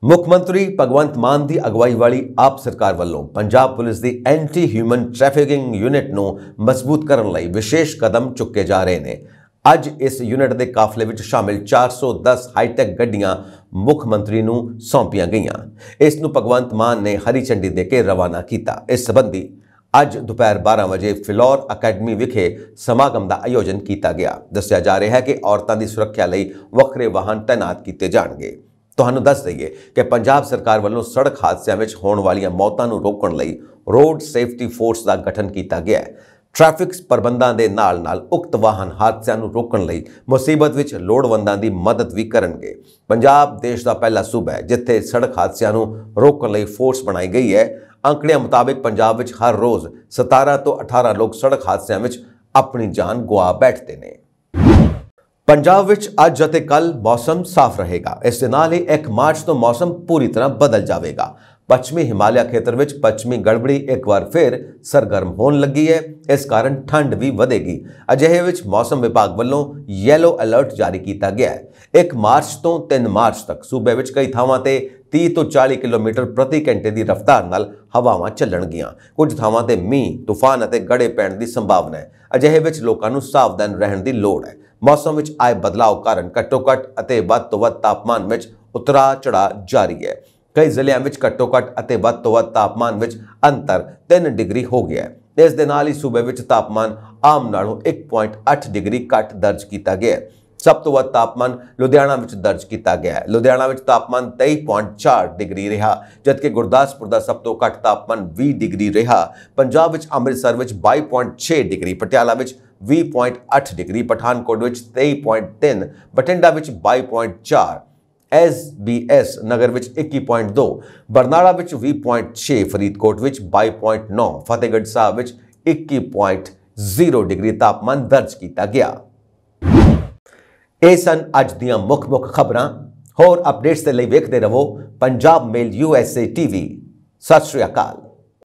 ਮੁੱਖ ਮੰਤਰੀ ਭਗਵੰਤ ਮਾਨ ਦੀ ਅਗਵਾਈ ਵਾਲੀ ਆਪ ਸਰਕਾਰ ਵੱਲੋਂ ਪੰਜਾਬ ਪੁਲਿਸ ਦੀ ਐਂਟੀ ਹਿਊਮਨ ਟ੍ਰੈਫਿਕਿੰਗ ਯੂਨਿਟ ਨੂੰ ਮਜ਼ਬੂਤ ਕਰਨ ਲਈ ਵਿਸ਼ੇਸ਼ ਕਦਮ ਚੁੱਕੇ ਜਾ ਰਹੇ ਨੇ। ਅੱਜ ਇਸ ਯੂਨਿਟ ਦੇ ਕਾਫਲੇ ਵਿੱਚ ਸ਼ਾਮਿਲ 410 ਹਾਈਟੈਕ ਗੱਡੀਆਂ ਮੁੱਖ ਮੰਤਰੀ ਨੂੰ ਸੌਂਪੀਆਂ ਗਈਆਂ। ਇਸ ਨੂੰ ਭਗਵੰਤ ਮਾਨ ਨੇ ਹਰੀ ਝੰਡੀ ਦੇ ਕੇ ਰਵਾਨਾ ਕੀਤਾ। ਇਸ ਸੰਬੰਧੀ ਅੱਜ ਦੁਪਹਿਰ 12 ਵਜੇ ਫਿਲੌਰ ਅਕੈਡਮੀ ਵਿਖੇ ਸਮਾਗਮ ਦਾ ਆਯੋਜਨ ਕੀਤਾ ਗਿਆ। ਦੱਸਿਆ ਜਾ ਰਿਹਾ ਹੈ ਕਿ ਔਰਤਾਂ ਦੀ ਸੁਰੱਖਿਆ ਲਈ ਵੱਖਰੇ ਵਾਹਨ ਤੈਨਾਤ ਕੀਤੇ ਜਾਣਗੇ। ਤੁਹਾਨੂੰ ਦੱਸ ਦਈਏ ਕਿ ਪੰਜਾਬ ਸਰਕਾਰ ਵੱਲੋਂ ਸੜਕ ਹਾਦਸਿਆਂ ਵਿੱਚ ਹੋਣ ਵਾਲੀਆਂ ਮੌਤਾਂ ਨੂੰ ਰੋਕਣ ਲਈ ਰੋਡ ਸੇਫਟੀ ਫੋਰਸ ਦਾ ਗਠਨ ਕੀਤਾ ਗਿਆ ਹੈ। ਟ੍ਰੈਫਿਕ ਪ੍ਰਬੰਧਾਂ ਦੇ ਨਾਲ-ਨਾਲ ਉਕਤ ਵਾਹਨ ਹਾਦਸਿਆਂ ਨੂੰ ਰੋਕਣ ਲਈ ਮੁਸੀਬਤ ਵਿੱਚ ਲੋੜਵੰਦਾਂ ਦੀ ਮਦਦ ਵੀ ਕਰਨਗੇ। ਪੰਜਾਬ ਦੇਸ਼ ਦਾ ਪਹਿਲਾ ਸੂਬਾ ਹੈ ਜਿੱਥੇ ਸੜਕ ਹਾਦਸਿਆਂ ਨੂੰ ਰੋਕਣ ਲਈ ਫੋਰਸ ਬਣਾਈ ਗਈ ਹੈ। ਅੰਕੜਿਆਂ ਮੁਤਾਬਕ ਪੰਜਾਬ ਵਿੱਚ ਹਰ ਰੋਜ਼ 17 ਤੋਂ 18 ਲੋਕ ਸੜਕ ਹਾਦਸਿਆਂ ਵਿੱਚ ਆਪਣੀ ਜਾਨ ਗਵਾ ਬੈਠਦੇ ਨੇ। ਪੰਜਾਬ ਵਿੱਚ ਅੱਜ ਅਤੇ ਕੱਲ ਮੌਸਮ ਸਾਫ਼ ਰਹੇਗਾ। ਇਸ ਦੇ ਨਾਲ ਹੀ 1 ਮਾਰਚ ਤੋਂ ਮੌਸਮ ਪੂਰੀ ਤਰ੍ਹਾਂ ਬਦਲ ਜਾਵੇਗਾ। ਪੱਛਮੀ ਹਿਮਾਲਿਆ ਖੇਤਰ ਵਿੱਚ ਪੱਛਮੀ ਗੜਬੜੀ ਇੱਕ ਵਾਰ ਫਿਰ ਸਰਗਰਮ ਹੋਣ ਲੱਗੀ ਹੈ। ਇਸ ਕਾਰਨ ਠੰਡ ਵੀ ਵਧੇਗੀ। ਅਜਿਹੇ ਵਿੱਚ ਮੌਸਮ ਵਿਭਾਗ ਵੱਲੋਂ ਯੈਲੋ ਅਲਰਟ ਜਾਰੀ ਕੀਤਾ ਗਿਆ ਹੈ। 1 ਮਾਰਚ ਤੋਂ 3 ਮਾਰਚ ਤੱਕ ਸੂਬੇ ਵਿੱਚ ਕਈ ਥਾਵਾਂ ਤੇ 30 ਤੋਂ 40 ਕਿਲੋਮੀਟਰ ਪ੍ਰਤੀ ਘੰਟੇ ਦੀ ਰਫ਼ਤਾਰ ਨਾਲ ਹਵਾਵਾਂ ਚੱਲਣਗੀਆਂ। ਕੁਝ ਥਾਵਾਂ ਤੇ ਮੀਂਹ, ਤੂਫਾਨ ਅਤੇ ਗੜੇ ਪੈਣ ਦੀ ਸੰਭਾਵਨਾ ਹੈ। ਅਜਿਹੇ ਵਿੱਚ ਲੋਕਾਂ ਨੂੰ ਸਾਵਧਾਨ ਰਹਿਣ ਦੀ ਲੋੜ ਹੈ। ਮੌਸਮ ਵਿੱਚ ਆਏ ਬਦਲਾਅ ਕਾਰਨ ਘੱਟੋ-ਘੱਟ ਅਤੇ ਵੱਧ ਤੋਂ ਵੱਧ ਤਾਪਮਾਨ ਵਿੱਚ ਉਤਰਾਅ ਚੜ੍ਹਾਅ ਜਾਰੀ ਹੈ। ਕਈ ਜ਼ਿਲ੍ਹਿਆਂ ਵਿੱਚ ਘੱਟੋ-ਘੱਟ ਅਤੇ ਵੱਧ ਤੋਂ ਵੱਧ ਤਾਪਮਾਨ ਵਿੱਚ ਅੰਤਰ 3 ਡਿਗਰੀ ਹੋ ਗਿਆ ਹੈ। ਇਸ ਦੇ ਨਾਲ ਹੀ ਸੂਬੇ ਵਿੱਚ ਤਾਪਮਾਨ ਆਮ ਨਾਲੋਂ 1.8 ਡਿਗਰੀ ਘੱਟ ਦਰਜ ਕੀਤਾ ਗਿਆ ਹੈ। ਸਭ ਤੋਂ ਵੱਧ ਤਾਪਮਾਨ ਲੁਧਿਆਣਾ ਵਿੱਚ ਦਰਜ ਕੀਤਾ ਗਿਆ ਹੈ। ਲੁਧਿਆਣਾ ਵਿੱਚ ਤਾਪਮਾਨ 23.4 ਡਿਗਰੀ ਰਿਹਾ, ਜਦਕਿ ਗੁਰਦਾਸਪੁਰ ਦਾ ਸਭ ਤੋਂ ਘੱਟ ਤਾਪਮਾਨ 20 ਡਿਗਰੀ ਰਿਹਾ। ਪੰਜਾਬ ਵਿੱਚ ਅੰਮ੍ਰਿਤਸਰ ਵਿੱਚ 22.6 ਡਿਗਰੀ, ਪਟਿਆਲਾ ਵਿੱਚ 20.8 ਡਿਗਰੀ, ਪਠਾਨਕੋਟ ਵਿੱਚ 23.3, ਬਠਿੰਡਾ ਵਿੱਚ 22.4, SBS ਨਗਰ ਵਿੱਚ 21.2, ਬਰਨਾਲਾ ਵਿੱਚ 20.6, ਫਰੀਦਕੋਟ ਵਿੱਚ 22.9, ਫਤਿਹਗੜ੍ਹ ਸਾਹਿਬ ਵਿੱਚ 21.0 ਡਿਗਰੀ ਤਾਪਮਾਨ ਦਰਜ ਕੀਤਾ ਗਿਆ। ਇਹ ਸਨ ਅੱਜ ਦੀਆਂ ਮੁੱਖ ਖਬਰਾਂ। ਹੋਰ ਅਪਡੇਟਸ ਦੇ ਲਈ ਵੇਖਦੇ ਰਹੋ ਪੰਜਾਬ ਮੇਲ USA TV। ਸਤਿ ਸ਼੍ਰੀ ਅਕਾਲ।